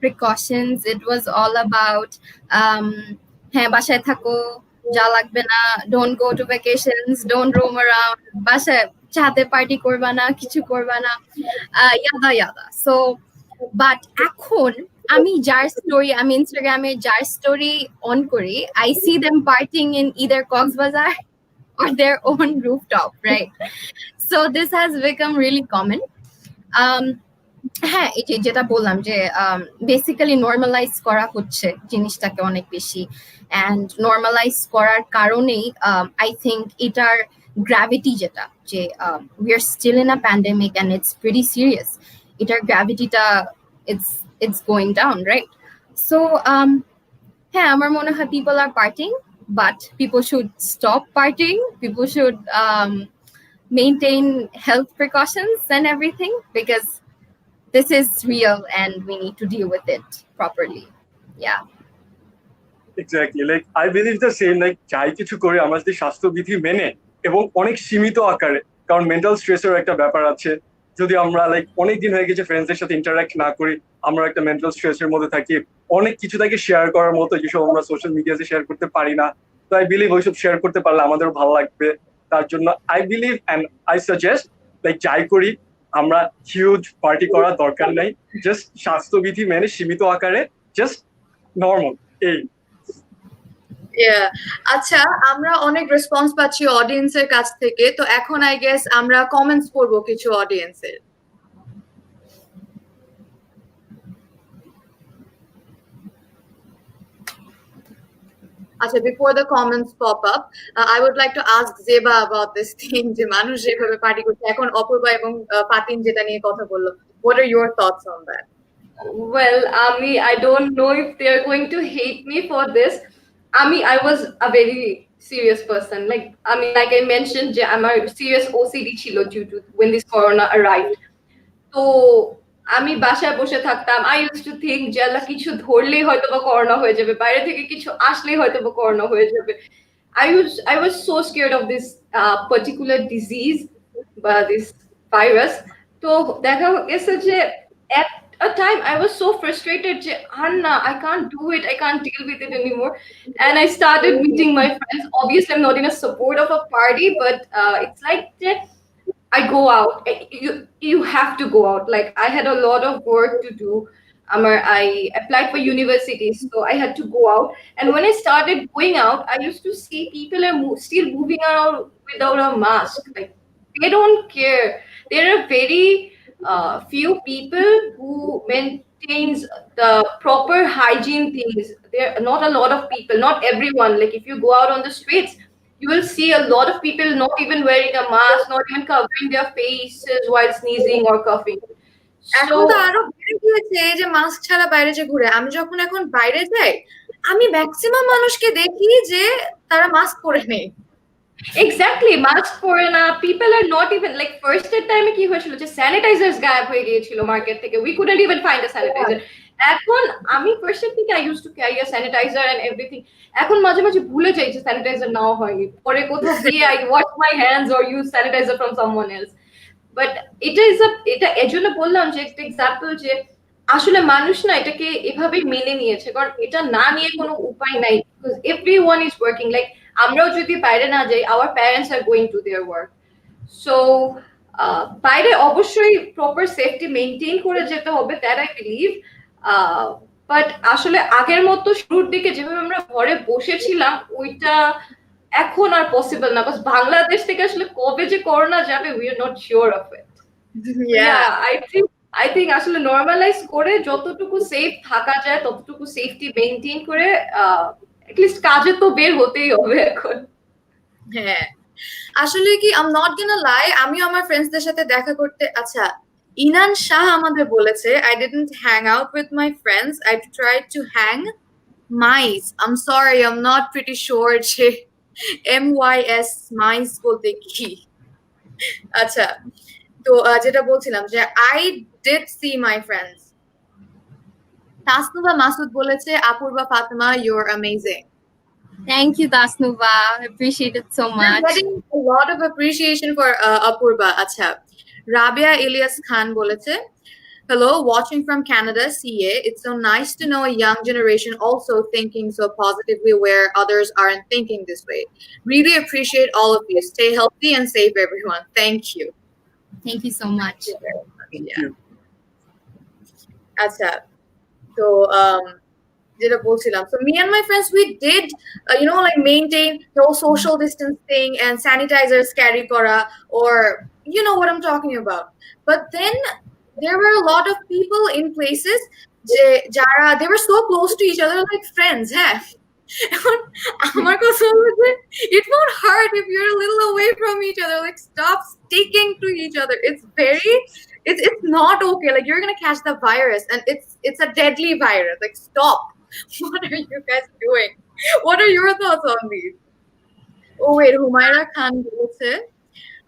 precautions, it was all about হ্যাঁ বাসায় থাকো, যা লাগবে না, don't go to vacations, don't roam around, বাসায় ছাদে পার্টি করবা না, কিছু করবা না, ইয়াদা ইয়াদা। So but এখন আমি যার স্টোরি, আমি ইনস্টাগ্রামে যার স্টোরি অন করি, I see them partying in either Coxbazar or their own rooftop, right? So this has become really common. হ্যাঁ, এই যেটা বললাম যে বেসিক্যালি নর্মালাইজ করা হচ্ছে জিনিসটাকে অনেক বেশি, অ্যান্ড নর্মালাইজ করার কারণেই আই থিঙ্ক এটার গ্র্যাভিটি যেটা, যে we are still in a pandemic and it's pretty serious, এটার গ্র্যাভিটিটা it's going down, right? So হ্যাঁ, আমার মনে হয় people are partying, but people should stop partying. People should maintain health precautions and everything, because this is real and we need to deal with it properly. Yeah. Exactly. Like I believe the same. Like যাই কিছু করে আমরা যদি স্বাস্থ্যবিধি মেনে এবং অনেক সীমিত আকারে, কারণ মেন্টাল স্ট্রেসের একটা ব্যাপার আছে। যদি আমরা অনেক দিন হয়ে গেছে ফ্রেন্ডসদের সাথে ইন্টারাক্ট না করি, আমরা একটা মেন্টাল স্ট্রেসের মধ্যে থাকি, অনেক কিছু তাকে শেয়ার করার মতো যেসব আমরা সোশ্যাল মিডিয়াতে শেয়ার করতে পারি না। তো আই বিলিভ ওইসব শেয়ার করতে পারলে আমাদেরও ভালো লাগবে। তার জন্য I believe and I suggest যাই করি আমরা হিউজ পার্টি করার দরকার নাই, জাস্ট স্বাস্থ্যবিধি মেনে সীমিত আকারে, জাস্ট নর্মাল এই। আচ্ছা, আমরা অনেক রেসপন্স পাচ্ছি অডিয়েন্সের কাছ থেকে, তো এখন আই গেস আমরা কমেন্টস পড়বো কিছু অডিয়েন্সের। আচ্ছা, before the comments pop up, I would like to ask Zeba about this thing যে মানুষ যেভাবে পার্টি করছে এখন, অপূর্বা এবং ফাতিন যেটা নিয়ে কথা বললো, what are your thoughts on that? Well, I don't know if they're going to hate me for this. I was a very serious person. Like I mentioned, I'm a serious OCD chilo due to when this corona arrived. So আমি বাসায় বসে থাকতাম। I used to think যে আল্লাহ কিছু ধরলেই হয়তো বা corona হয়ে যাবে, বাইরে থেকে কিছু আসলেই হয়তো বা করোনা হয়ে যাবে। I was so scared of this particular disease বা this virus. তো দেখা গেছে যে at a time I was so frustrated যে Anna, I can't do it, I can't deal with it anymore, and I started meeting my friends. Obviously I'm not in a support of a party, but it's like that I go out. You have to go out. Like I had a lot of work to do. I applied for universities, so I had to go out. And when I started going out, I used to see people are still moving around without a mask. Like they don't care. There are very few people who maintains the proper hygiene things. There are not a lot of people. Not everyone. Like if you go out on the streets, you will see a lot of people not even wearing a mask, not even covering their faces while sneezing or coughing. এখন তো আরো বেড়ে গিয়েছে এই যে mask ছাড়া বাইরে যে ঘুরে। আমি যখন এখন বাইরে যাই, আমি ম্যাক্সিমাম মানুষকে দেখি যে তারা মাস্ক পরে নেই। Exactly, mask পরে না, people are not even like first time কি হয়েছিল যে স্যানিটাইজার্স গায়েব হয়ে গিয়েছিল মার্কেট থেকে, we couldn't even find a sanitizer. এখন আমি ফার্স্ট থেকে I used to carry a sanitizer and everything. এখন মাঝে মাঝে ভুলে যাই যে স্যানিটাইজার নাও হয়নি, পরে কোথাও গিয়ে I wash my hands or use sanitizer from someone else. But এটা এজন্য বললাম যে একটা এক্সাম্পল যে আসলে মানুষ না এটাকে এভাবে মেনে নিয়েছে, কারণ এটা না নিয়ে কোনো উপায় নাই, because everyone is working. Like আমরাও যদি বাইরে না যাই, our parents are going to their work. So বাইরে অবশ্যই প্রপার সেফটি মেনটেন করে যেতে হবে, দ্যাট আই বিলিভ। বাট আসলে আগের মতো শুরুর দিকে যেভাবে আমরা ঘরে বসেছিলাম ওইটা এখন আর পসিবল না। বাস বাংলাদেশ থেকে আসলে কবে যে করোনা যাবে, we are not sure of it. I think আসলে নরমালাইজ করে যতটুকু সেফ থাকা যায় ততটুকু সেফটি মেনটেন করে এটলিস্ট কাজে তো বের হতেই হবে এখন। হ্যাঁ, আসলে কি আই এম নট গোনা লাই, আমি আমার ফ্রেন্ডসদের সাথে দেখা করতে, আচ্ছা ইনান শাহ আমাদের বলেছে I didn't hang out with my friends, I tried to hang mice. I'm sorry, I'm not pretty sure যে MYS mice বলতে কি। আচ্ছা, তো যেটা বলছিলাম যে I did see my friends. Tasnuva Masud বলেছে Apurva Fatima, you're amazing. Thank you, Tasnuva. I appreciate it so much. We're getting a lot of appreciation for Apurva. Acha, Rabia Ilyas Khan boleche, hello, watching from Canada, CA. It's so nice to know a young generation also thinking so positively where others aren't thinking this way. Really appreciate all of you. Stay healthy and safe, everyone. Thank you. Thank you so much. Yeah. Acha, so যেটা বলছিলাম, so me and my friends, we did like maintain the whole social distancing and sanitizers carry kora, or you know what I'm talking about. But then there were a lot of people in places jara they were so close to each other, like friends. Amar kache it won't hurt if you're a little away from each other. Like stop sticking to each other. It's not okay. Like you're gonna catch the virus, and it's a deadly virus. Like stop. What are you guys doing? What are your thoughts on these? Oh wait, Humaira Khan said,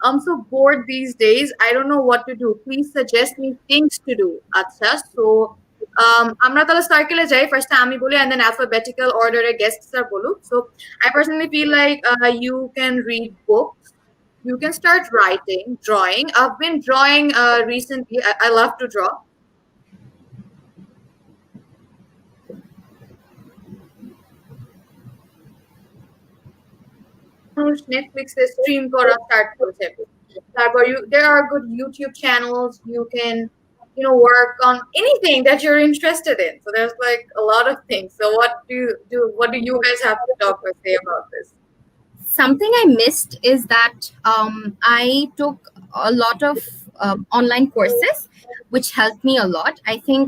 I'm so bored these days. I don't know what to do. Please suggest me things to do. Acha, so আমরা তাহলে সার্কেলে যাই। ফার্স্টে আমি বলি and then alphabetical order A guests are বলুক। So I personally feel like you can read books, You can start writing, drawing. I've been drawing recently. I love to draw. Netflix stream করা start করছে। তারপর there are good YouTube channels. You can work on anything that you're interested in. So there's like a lot of things. So what do you guys have to talk or say about this? Something I missed is that I took a lot of online courses, which helped me a lot. I think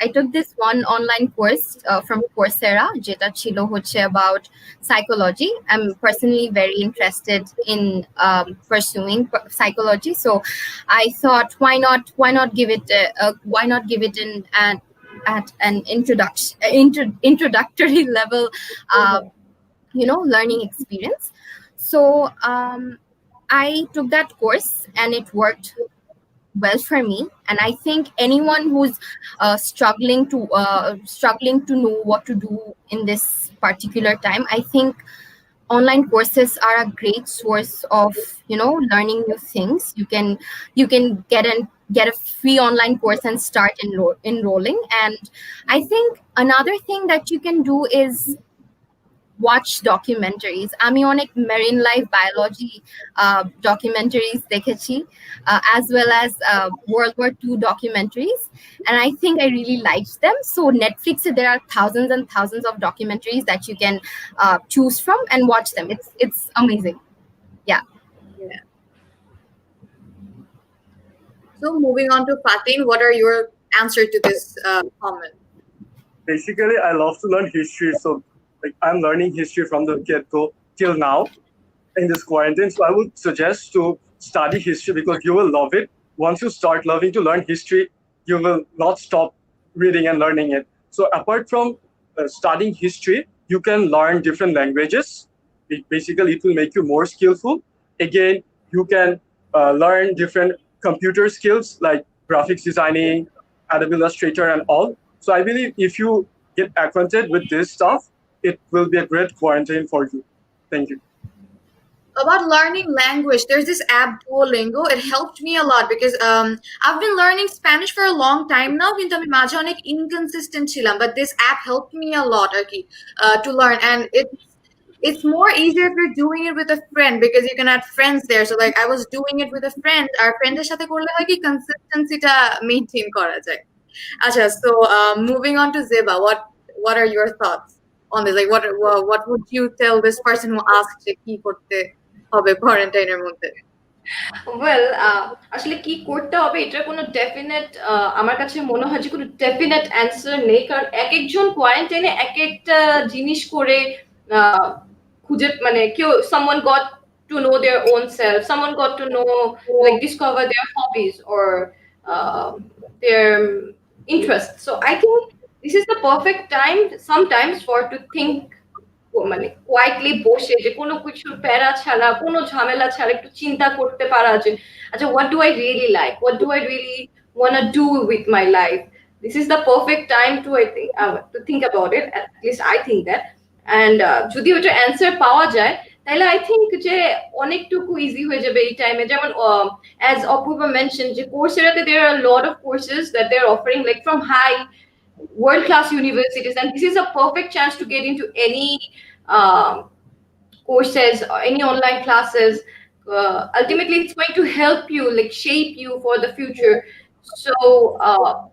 I took this one online course from Coursera, jeta chilo hoche about psychology. I'm personally very interested in pursuing psychology, so I thought, why not give it at an introductory level learning experience. So I took that course and it worked well for me, and I think anyone who's struggling to know what to do in this particular time, I think online courses are a great source of learning new things. You can get a free online course and start enrolling. And I think another thing that you can do is watch documentaries. আমি অনেক marine life biology documentaries দেখেছি, as well as World War II documentaries, and I think I really liked them. So Netflix, there are thousands and thousands of documentaries that you can choose from and watch them. It's amazing. Yeah. So moving on to Fatin, what are your answer to this comment? Basically, I love to learn history, so I'm learning history from the get-go till now in this quarantine. So I would suggest to study history because you will love it. Once you start loving to learn history, you will not stop reading and learning it. So apart from studying history, you can learn different languages. It will make you more skillful. Again, you can learn different computer skills like graphics designing, Adobe Illustrator and all. So I believe if you get acquainted with this stuff, it will be a great quarantine for you. Thank you. About learning language, there's this app Duolingo. It helped me a lot because I've been learning Spanish for a long time now, কিন্তু আমি মাঝে অনেক inconsistent ছিলাম, but this app helped me a lot to learn, and it's more easier if you're doing it with a friend because you can add friends there. So like I was doing it with a friend, our friend's সাথে করলে হয় কি consistency-টা maintain করা যায়। আচ্ছা, so moving on to Zeba, what are your thoughts on this? Like what would you tell this person who asked যে কি করতে হবে কোয়ারেন্টাইনের মধ্যে? ওয়েল আসলে কি করতে হবে এটার কোনো ডেফিনেট আমার কাছে মনে হয় যে কোনো ডেফিনেট অ্যান্সার নেই, কারণ এক একজন কোয়ারেন্টাইনে এক একটা জিনিস করে খুঁজে মানে কেউ someone got to know their own self, someone got to know like discover their hobbies or their interests. So I think this is the perfect time sometimes for to think মানে কোয়াইটলি বসে যে কোনো কিছুর প্যারা ছাড়া কোনো ঝামেলা ছাড়া একটু চিন্তা করতে পারা যে আচ্ছা what do I really like, what do I really want to do with my life. This is the perfect time to to think about it, at least I think that. And যদি ওটা answer পাওয়া যায় তাহলে I think যে অনেকটুকু easy হয়ে যাবে এই টাইমে। যেমন as Apurva mentioned যে Coursera-তে there are a lot of courses that they're offering like from high world-class universities, and this is a perfect chance to get into any courses or any online classes. Ultimately it's going to help you like shape you for the future. So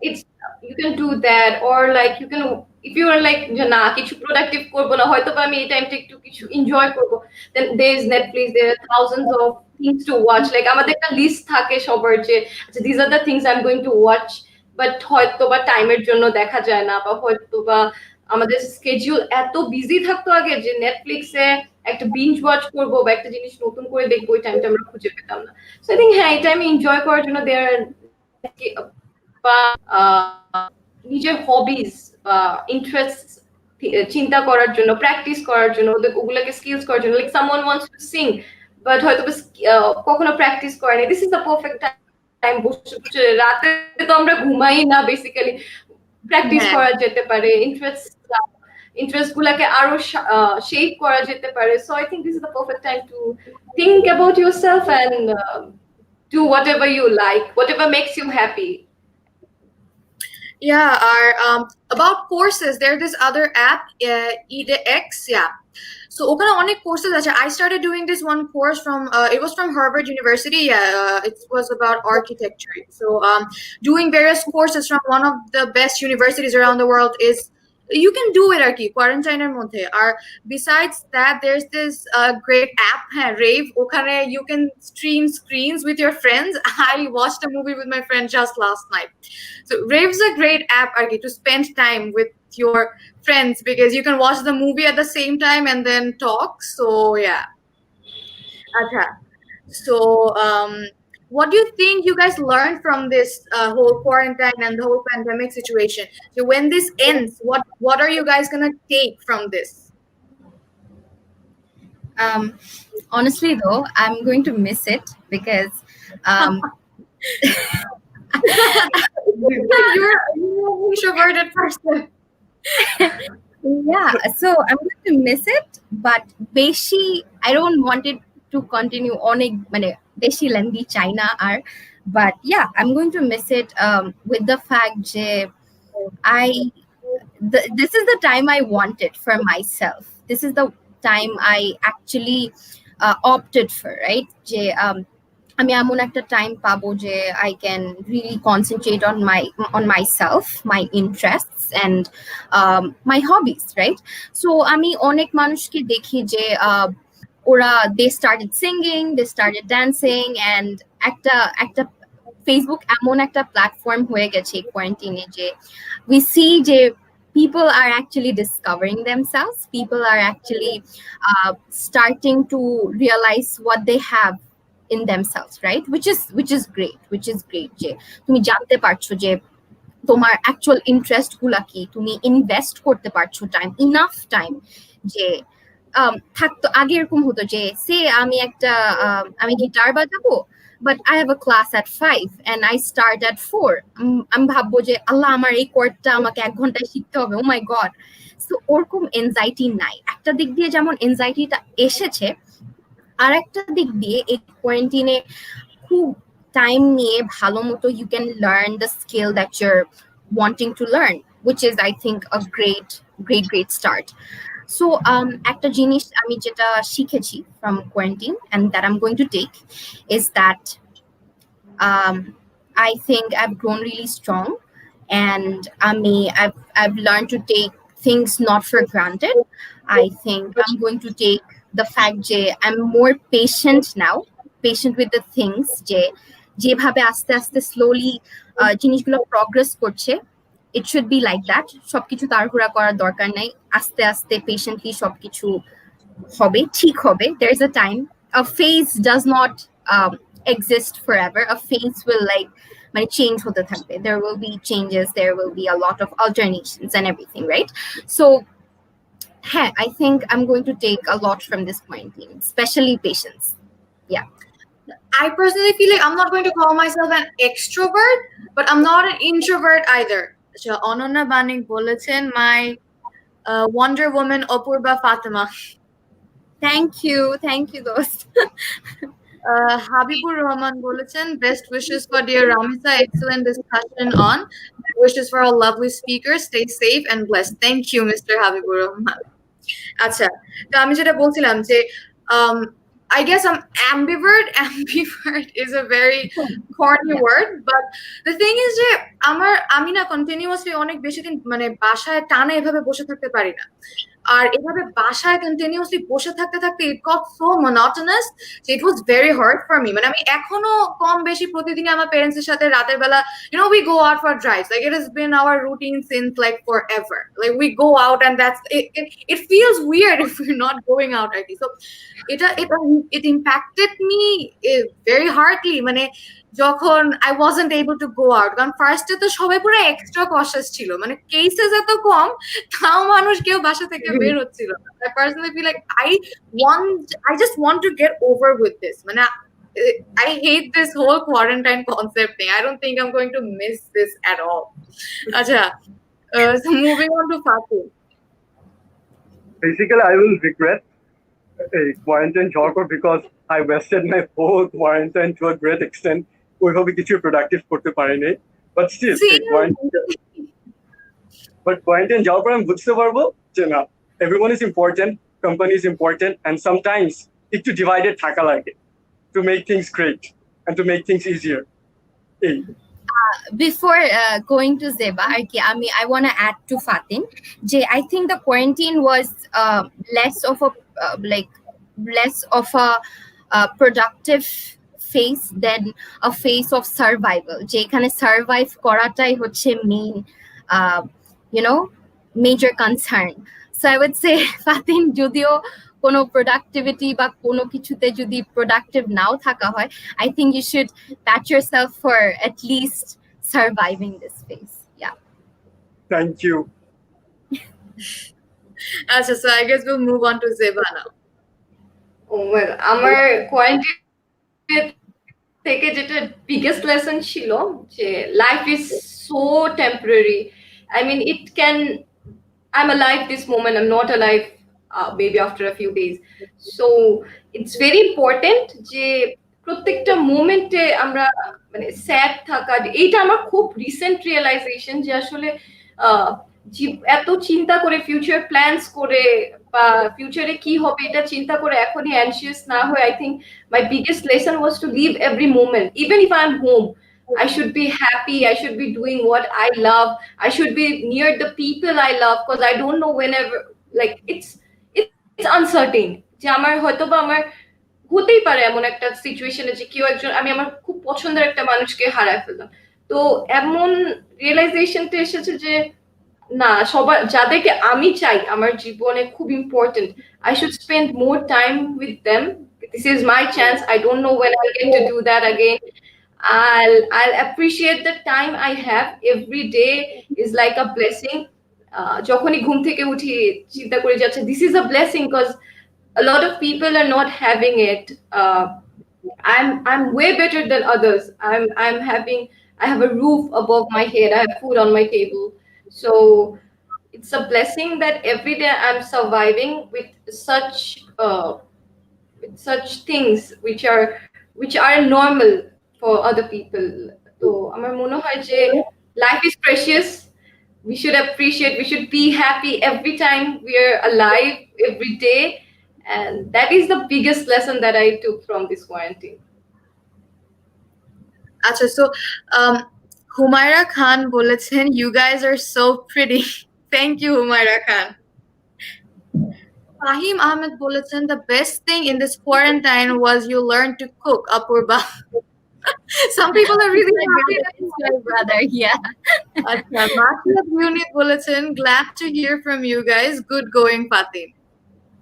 it's you can do that, or like you can if you are like na kichu productive korbo na hoyto ba ami ei time ta ekটু kichu enjoy korbo, then there is Netflix, there are thousands of things to watch. Like amader ekta list thake shobar je acha these are the things I'm going to watch, but হয়তো বা টাইমের জন্য দেখা যায় না, বা হয়তো বা আমাদের স্কেডিউল এত বিজি থাকতো আগে যে নেটফ্লিক্সে একটা বিঞ্জ ওয়াচ করবো বা একটা জিনিস নতুন করে দেখবো, ওই টাইমটা আমরা খুঁজে পেতাম না। সো আই থিংক হ্যাঁ, এই টাইমে এনজয় করার জন্য দেয়ার বা নিজের হবিজ বা ইন্টারেস্ট চিন্তা করার জন্য, প্র্যাকটিস করার জন্য, ওগুলোকে স্কিলস করার জন্য। Like someone wants to Singh but হয়তো কখনো প্র্যাকটিস করেনি, this is the perfect time. বসে রাতে তো আমরা ঘুমাই না বেসিক্যালি, প্র্যাকটিস করা যেতে পারে, ইন্টারেস্ট ইন্টারেস্ট গুলাকে আরো শেপ করা যেতে পারে। So I think this is the perfect time to think about yourself and do whatever you like, whatever makes you happy. Yeah, our about courses, there's this other app, edX, yeah. So ওখানে অনেক courses আছে. I started doing this one course from it was from Harvard University. Yeah, it was about architecture. So doing various courses from one of the best universities around the world is, you can do it arki quarantine er moddhe. Or besides that, there's this great app, Rave. Okhane you can stream screens with your friends. I watched a movie with my friend just last night. So Rave's a great app arki to spend time with your friends, because you can watch the movie at the same time and then talk. So yeah. Acha. So what do you think you guys learned from this whole quarantine and the whole pandemic situation? So when this ends, what are you guys gonna take from this? Honestly though, I'm going to miss it because You're an introverted person. yeah, so I'm going to miss it, but beshi I don't want it to continue onek mane beshi lengthy China are, but yeah, I'm going to miss it with the fact je this is the time I wanted for myself. This is the time I actually opted for, right? Je আমি এমন একটা time পাবো যে I can really concentrate on myself, my interests and my hobbies, right? So আমি অনেক মানুষকে দেখি যে ওরা they started singing, they started dancing, and একটা ফেসবুক এমন একটা প্ল্যাটফর্ম হয়ে গেছে কোয়ারেন্টিনে যে উই সি যে people are actually discovering themselves. People are actually starting to realize what they have in themselves, right? Which is great যে তুমি জানতে পারছো যে তোমার অ্যাকচুয়াল ইন্টারেস্ট গুলা কি, তুমি ইনভেস্ট করতে পারছো টাইম, ইনাফ টাইম। যে থাকতো আগে এরকম হতো যে সে আমি গিটার বাজাবো, but I have a class at 5 and I start at 4. আমি ভাববো যে আল্লাহ আমার এই কোর্সটা আমাকে 1 ঘন্টায় শিখতে হবে, ও মাই গড। সো ওরকম এনজাইটি নাই। একটা দিক দিয়ে যেমন এনজাইটিটা এসেছে, আর একটা দিক দিয়ে এই কোয়ারেন্টিনে খুব টাইম নিয়ে ভালো মতো you can learn the skill that you're wanting to learn, which is I think a great start. So একটা জিনিস আমি যেটা শিখেছি from quarantine and that I'm going to take is that I think I've grown really strong, and I've learned to take things not for granted. I think I'm going to take the fact যে I'm more patient with the things, যে যেভাবে আস্তে আস্তে slowly জিনিসগুলো progress করছে, it should be like that. সবকিছু তাড়াহুড়া করার দরকার নাই, আস্তে আস্তে পেশেন্টলি সবকিছু হবে, ঠিক হবে। there is a time, a phase does not exist forever. A phase will like মানে চেঞ্জ হতে থাকবে, there will be changes, there will be a lot of alternations and everything, right? So I think I'm going to take a lot from this quarantine, especially patience. Yeah. I personally feel like I'm not going to call myself an extrovert, but I'm not an introvert either. So Ananya Banik bolechen, my Wonder Woman Apurba Fatima. Thank you dost. Habibur Rahman bolechen, best wishes for dear Ramisa, excellent discussion on. Wishes for our lovely speakers, stay safe and blessed. Thank you, Mr. Habibur Rahman. Acha, তো আমি যেটা বলছিলাম যে I guess I'm ambivert. Ambivert is a very corny word, but the thing is যে আমি না continuously অনেক বেশি দিন মানে বাসায় টানা এভাবে বসে থাকতে পারি না। আর এভাবে বাসায় কন্টিনিউয়াসলি বসে থাকতে থাকতে it got so monotonous, it was very hard for me. মানে আমি এখনো কম বেশি প্রতিদিনই আমার প্যারেন্টস এর সাথে রাতের বেলা we go out for drives, like it has been our routine since like forever. Like we go out and that's it feels weird if we're not going out already. So it impacted me very hardly মানে যখন I wasn't able to go out, কারণ ফার্স্টে তো সবাই পুরো extra কশাস ছিল, মানে cases এত কম তাও মানুষ কেউ বাসা থেকে বের হচ্ছিল না। I personally feel like I just want to get over with this. মানে I hate this whole quarantine concept thing. I don't think I'm going to miss this at all. Acha, so moving on to Fatou. Basically, I will regret a quarantine job because I wasted my whole quarantine to a great extent. ওইভাবে কিছু productive করতে পারিনি, but still quarantine যাওয়ার পর আমি বুঝতে পারবো যে না, everyone is important, company is important, and sometimes একটু divided থাকা লাগে to make things great and to make things easier. এই Before going to Zeba, I want to add to Fatin. I think the quarantine was less of a productive phase than a phase of survival. যেখানে survive করাটাই হচ্ছে main, major concern. So I would say, Fatin, যদিও কোনো productivity বা কোনো কিছুতে যদি productive নাও থাকা হয়, I think you should pat yourself for at least surviving this phase. Yeah. Thank you. So I guess we'll move on to Zeba now. Oh, well, আমার quarantine থেকে যেটা biggest lesson ছিল যে life is so temporary. I mean, I'm alive this moment, I'm not alive maybe after a few days. So it's very important যে প্রত্যেকটা মোমেন্টে আমরা মানে স্যাড থাকা, এইটা আমার খুব রিসেন্ট রিয়েলাইজেশন যে আসলে এত চিন্তা করে ফিউচার প্ল্যানস করে বা ফিউচারে কি হবে এটা চিন্তা করে এখনই অ্যানশিয়াস না হয়ে, I think my biggest lesson was to live every moment. Even if I'm home, I should be happy, I should be doing what I love, I should be near the people I love, because I don't know whenever, like it's uncertain যে আমার হয়তো বা আমার হতেই পারে এমন একটা সিচুয়েশনে যে কেউ একজন, আমি আমার খুব পছন্দের একটা মানুষকে হারায় ফেললাম। তো এমন রিয়েলাইজেশনটা এসেছে যে না, সবার যাদেরকে আমি চাই আমার জীবনে খুব important, I should spend more time with them. This is my chance. I don't know when I'll get to do that again. I'll appreciate the time I have. Every day is like a blessing. যখনই ঘুম থেকে উঠি চিন্তা করে যাচ্ছে this is a blessing because a lot of people are not having it. I'm way better than others. I have a roof above my head, I have food on my table. So it's a blessing that every day I'm surviving with such things which are normal for other people. So আমার মনে হয় যে life is precious. We should appreciate, we should be happy every time we are alive, every day. And that is the biggest lesson that I took from this quarantine. So Humaira Khan bolechen, you guys are so pretty. Thank you, Humaira Khan. Fahim Ahmed bolechen, the best thing in this quarantine was you learned to cook, Apurba. Some people are really happy. My brother, yeah. Mashiat Unit bolechen, glad to hear from you guys. Good going, Fatin.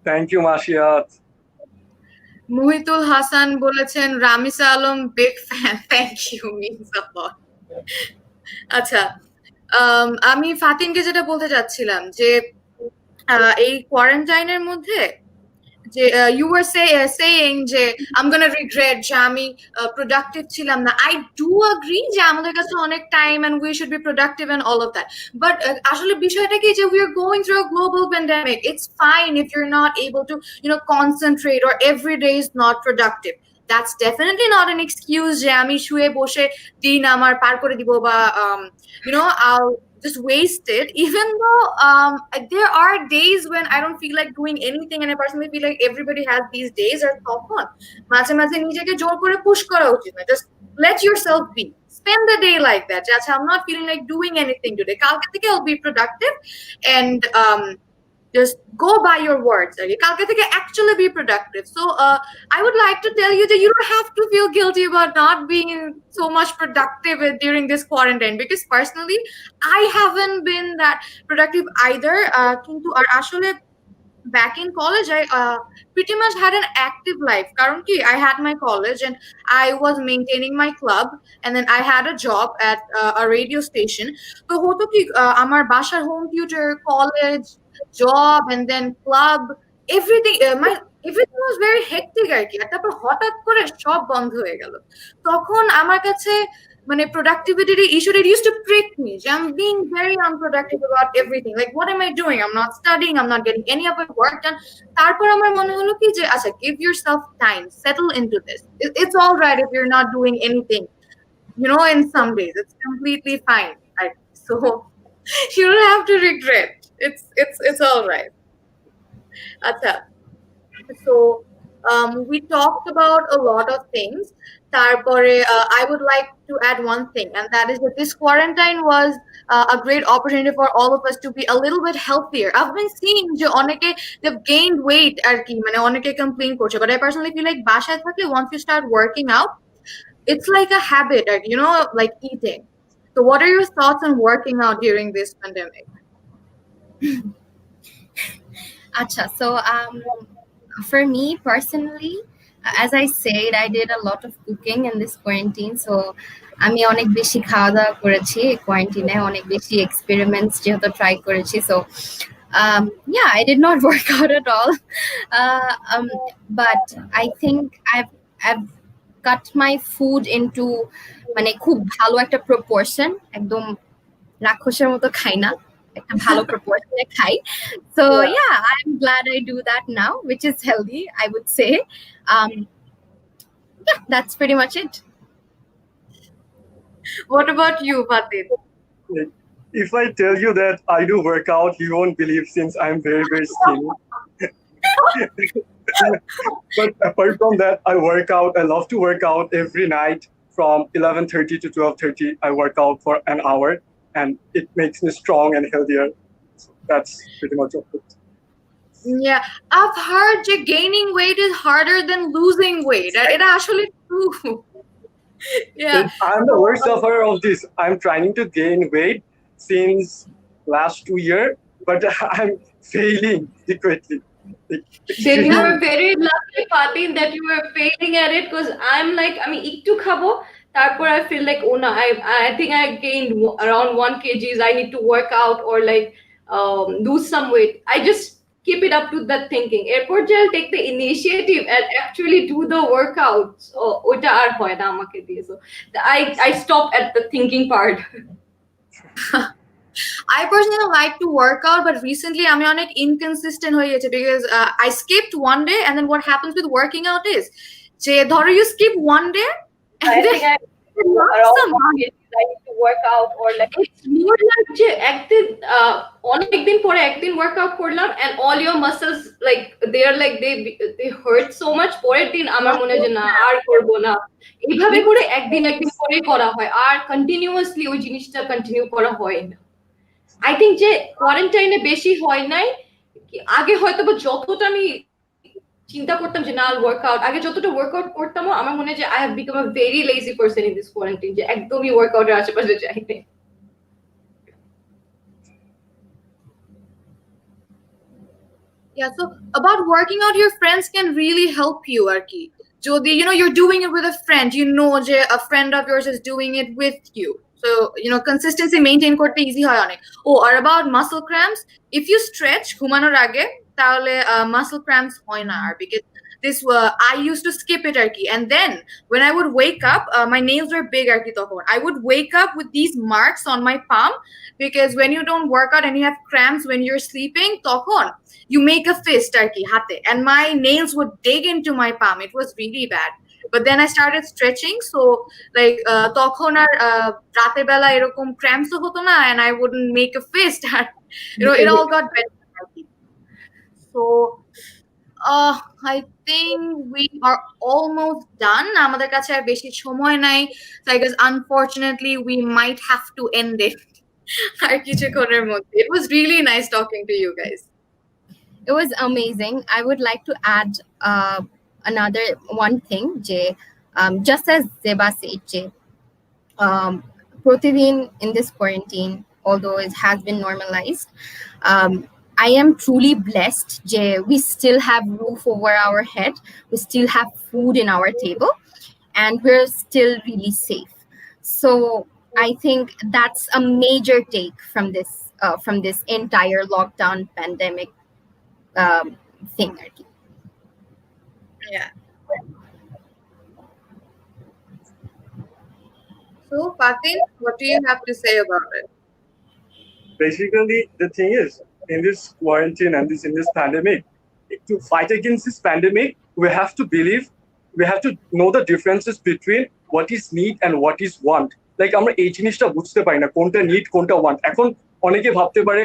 Thank you, Mashiat. Muhitul Hassan bolechen, Ramisa Alom, big fan. Thank you, means a lot. আমি ফাতিনকে যেটা বলতে চাচ্ছিলাম যে এই কোয়ারেন্টাইনের মধ্যে যে you were saying যে I'm gonna regret যে আমি productive ছিলাম না. I do agree যে আমাদের কাছে অনেক time and we should be productive and all of that. But আসলে বিষয়টা কি যে we are going through a global pandemic. It's fine if you're not able to, concentrate or every day is not productive. That's definitely not an excuse যে আমি শুয়ে বসে দিন আমার পার করে দিব বা I'll just waste it, even though there are days when I don't feel like doing anything and I personally feel like everybody has these days আর তখন মাঝে মাঝে নিজেকে জোর করে পুশ করা উচিত না. Just let yourself be, spend the day like that. I'm not feeling like doing anything today, কালকে থেকে I'll be productive and just go by your words. কালকে থেকে actually be productive. So I would like to tell you that you don't have to feel guilty about not being so much productive during this quarantine, because personally I haven't been that productive either. কিন্তু আর আসলে back in college I pretty much had an active life. কারণ কি I had my college and I was maintaining my club and then I had a job at a radio station. তো হতো কি আমার বাসার home tutor, college, job and then club, everything everything was very hectic আর কি. তারপর হঠাৎ করে সব বন্ধ হয়ে গেল. তখন আমার কাছে মানে productivity issue, it used to prick me. I'm being very unproductive about everything. Like, what am I doing? I'm not studying. I'm not getting any of my work done. তারপর আমার মনে হলো কি যে আচ্ছা, give yourself time, settle into this. It's all right if you're not doing anything. In some days it's completely fine. So you don't have to regret. It's all right. Acha. So we talked about a lot of things. Tarpore, I would like to add one thing, and that is that this quarantine was a great opportunity for all of us to be a little bit healthier. I've been seeing যে অনেকে they've gained weight আর কি, মানে অনেকে complain করছে, but I personally feel like বাসায় থাকলে once you start working out, it's like a habit, like eating. So what are your thoughts on working out during this pandemic? Acha, so for me personally, as I said, I did a lot of cooking in this quarantine. So আমি অনেক বেশি খাওয়া দাওয়া করেছি কোয়ারেন্টাইনে, অনেক বেশি experiments যেহেতু ট্রাই করেছি। So yeah, I did not work out at all. But I think I've cut my food into মানে খুব ভালো একটা proportion, একদম রাক্ষসের মতো খাই না, একটা ভালো proportion খাই। So yeah, I'm glad I do that now, which is healthy, I would say. Yeah, that's pretty much it. What about you, Fatih? If I tell you that I do work out, you won't believe since I'm very, very skinny. But apart from that, I work out. I love to work out every night from 11:30 to 12:30. I work out for an hour, and it makes me strong and healthier. So that's pretty much of it. Yeah, I've heard that gaining weight is harder than losing weight. It actually true. Yeah. I'm the worst sufferer of this. I'm trying to gain weight since last 2 years, but I'm failing secretly. Then you were very lucky, Fatin, that you were failing at it, because I'm like, একটু খাবো, তারপর I feel like, oh no, I think I gained around 1 kgs. I need to work out or like lose some weight. I just keep it up to that thinking. Airport I'll take the initiative and actually do the workouts. ওটা আর হয় না আমাকে দিয়ে। So I stopped at the thinking part. I personally like to work out, but recently I'm অনেক inconsistent হয়ে গেছে because I skipped one day, and then what happens with working out is যে ধরো you skip one day and I then think I need to work out or like it's more like যে একদিন অনেকদিন পরে একদিন workout করলাম and all your muscles like they are like they hurt so much, পরের দিন আমার মনে হয় যে না আর করব না, এইভাবে করে একদিন করে করা হয়, আর কন্টিনিউয়াসলি ওই জিনিসটা কন্টিনিউ করা হয় না। আই থিঙ্ক যে কোয়ারেন্টাইনে বেশি হয় নাই, আগে হয়তো বা যতটা আমি চিন্তা করতাম যে না ওয়ার্কআউট, আগে যতটা ওয়ার্কআউট করতাম আমার মনে হয় যে I have become a very lazy person in this quarantine, যে একদমই ওয়ার্কআউটের আশেপাশে যাই না। Yeah, so about working out, your friends can really help you, Arki. Jodi, you're doing it with a friend, যে a friend of yours is doing it with you. So, consistency maintain করতে easy হয় অনেক। আর about muscle cramps, if you stretch ঘুমানোর আগে, তাহলে muscle cramps হয় না আর, because this I used to skip it arki, and then when I would wake up, my nails were big arki tokhon. I would wake up with these marks on my palm, because when you don't work out and you have cramps when you're sleeping, tokhon you make a fist arki hate, and my nails would dig into my palm. It was really bad. But then I started stretching, so like তখন আর রাতের বেলা এরকম cramps হতো না, and I wouldn't make a fist. It all got better. So I think we are almost done. আমাদের কাছে আর বেশি সময় নাই, so I guess unfortunately we might have to end it. আর কিছুক্ষণের মধ্যে। It was really nice talking to you guys. It was amazing. I would like to add another one thing, যে just as Zeba said, যে প্রতিদিন in this quarantine, although it has been normalized, I am truly blessed যে we still have roof over our head, we still have food in our table, and we're still really safe. So I think that's a major take from this entire lockdown pandemic thing. Yeah. So, Fatin, what do you have to say about it? Basically, the thing is, in this quarantine and in this pandemic, to fight against this pandemic, we have to believe, we have to know the differences between what is need and what is want. Like আমরা এই জিনিসটা বুঝতে পারি না কোনটা need কোনটা want. এখন অনেকে ভাবতে পারে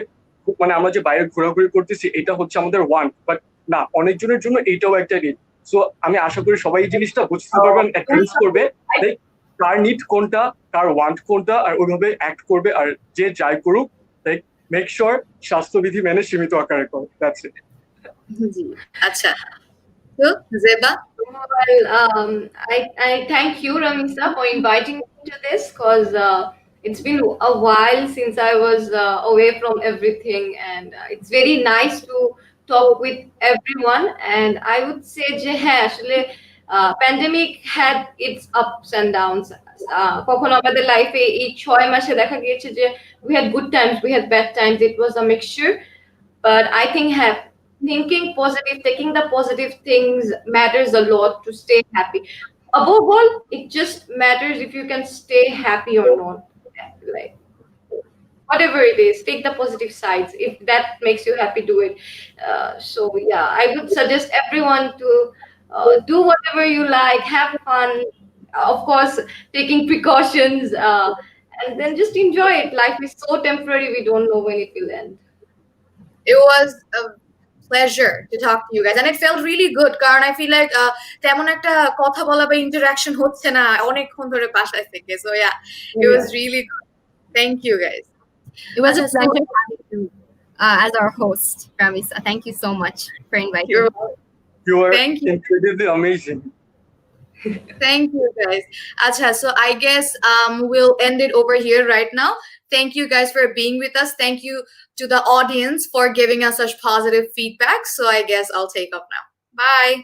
মানে আমরা যে বাইরে ঘোরাঘুরি করতেছি এটা হচ্ছে আমাদের ওয়ান্ট, বাট না, অনেকজনের জন্য এইটাও একটা নিড। সো আমি আশা করি সবাই এই জিনিসটা বুঝতে পারবেন, অ্যাডভান্স করবে, লাইক কার নিড কোনটা, কার ওয়ান্ট কোনটা, আর ওইভাবে অ্যাক্ট করবে। আর যে যাই করুক, লাইক মেক শিওর স্বাস্থ্যবিধি মেনে সীমিত আকারে করো। That's it. জি আচ্ছা, তো Zeba? Well, I thank you, Ramisa, for inviting me to this because it's been a while since I was away from everything, and it's very nice to talk with everyone. And I would say, je hai, ashole, pandemic had its ups and downs. কখনো আমাদের লাইফে এই 6 মাসে দেখা গিয়েছে যে we had good times, we had bad times. It was a mixture, but I think thinking positive, taking the positive things matters a lot to stay happy. Above all, it just matters if you can stay happy or not. Like whatever it is, take the positive sides. If that makes you happy, do it. So yeah, I would suggest everyone to do whatever you like, have fun. Of course, taking precautions, and then just enjoy it. Life is so temporary; we don't know when it will end. It was a pleasure to talk to you guys, and it felt really good কারণ I feel like তেমন একটা কথা বলা বা interaction হচ্ছে না অনেকক্ষণ ধরে বাসায় থেকে, so yeah, it was really good. Thank you guys. It was a Acha, so- pleasure having you as our host, Ramisa. Thank you so much for inviting You're me. You are Thank you. incredibly amazing. Thank you guys. Acha, so I guess we'll end it over here right now. Thank you guys for being with us. Thank you to the audience for giving us such positive feedback. So I guess I'll take off now. Bye.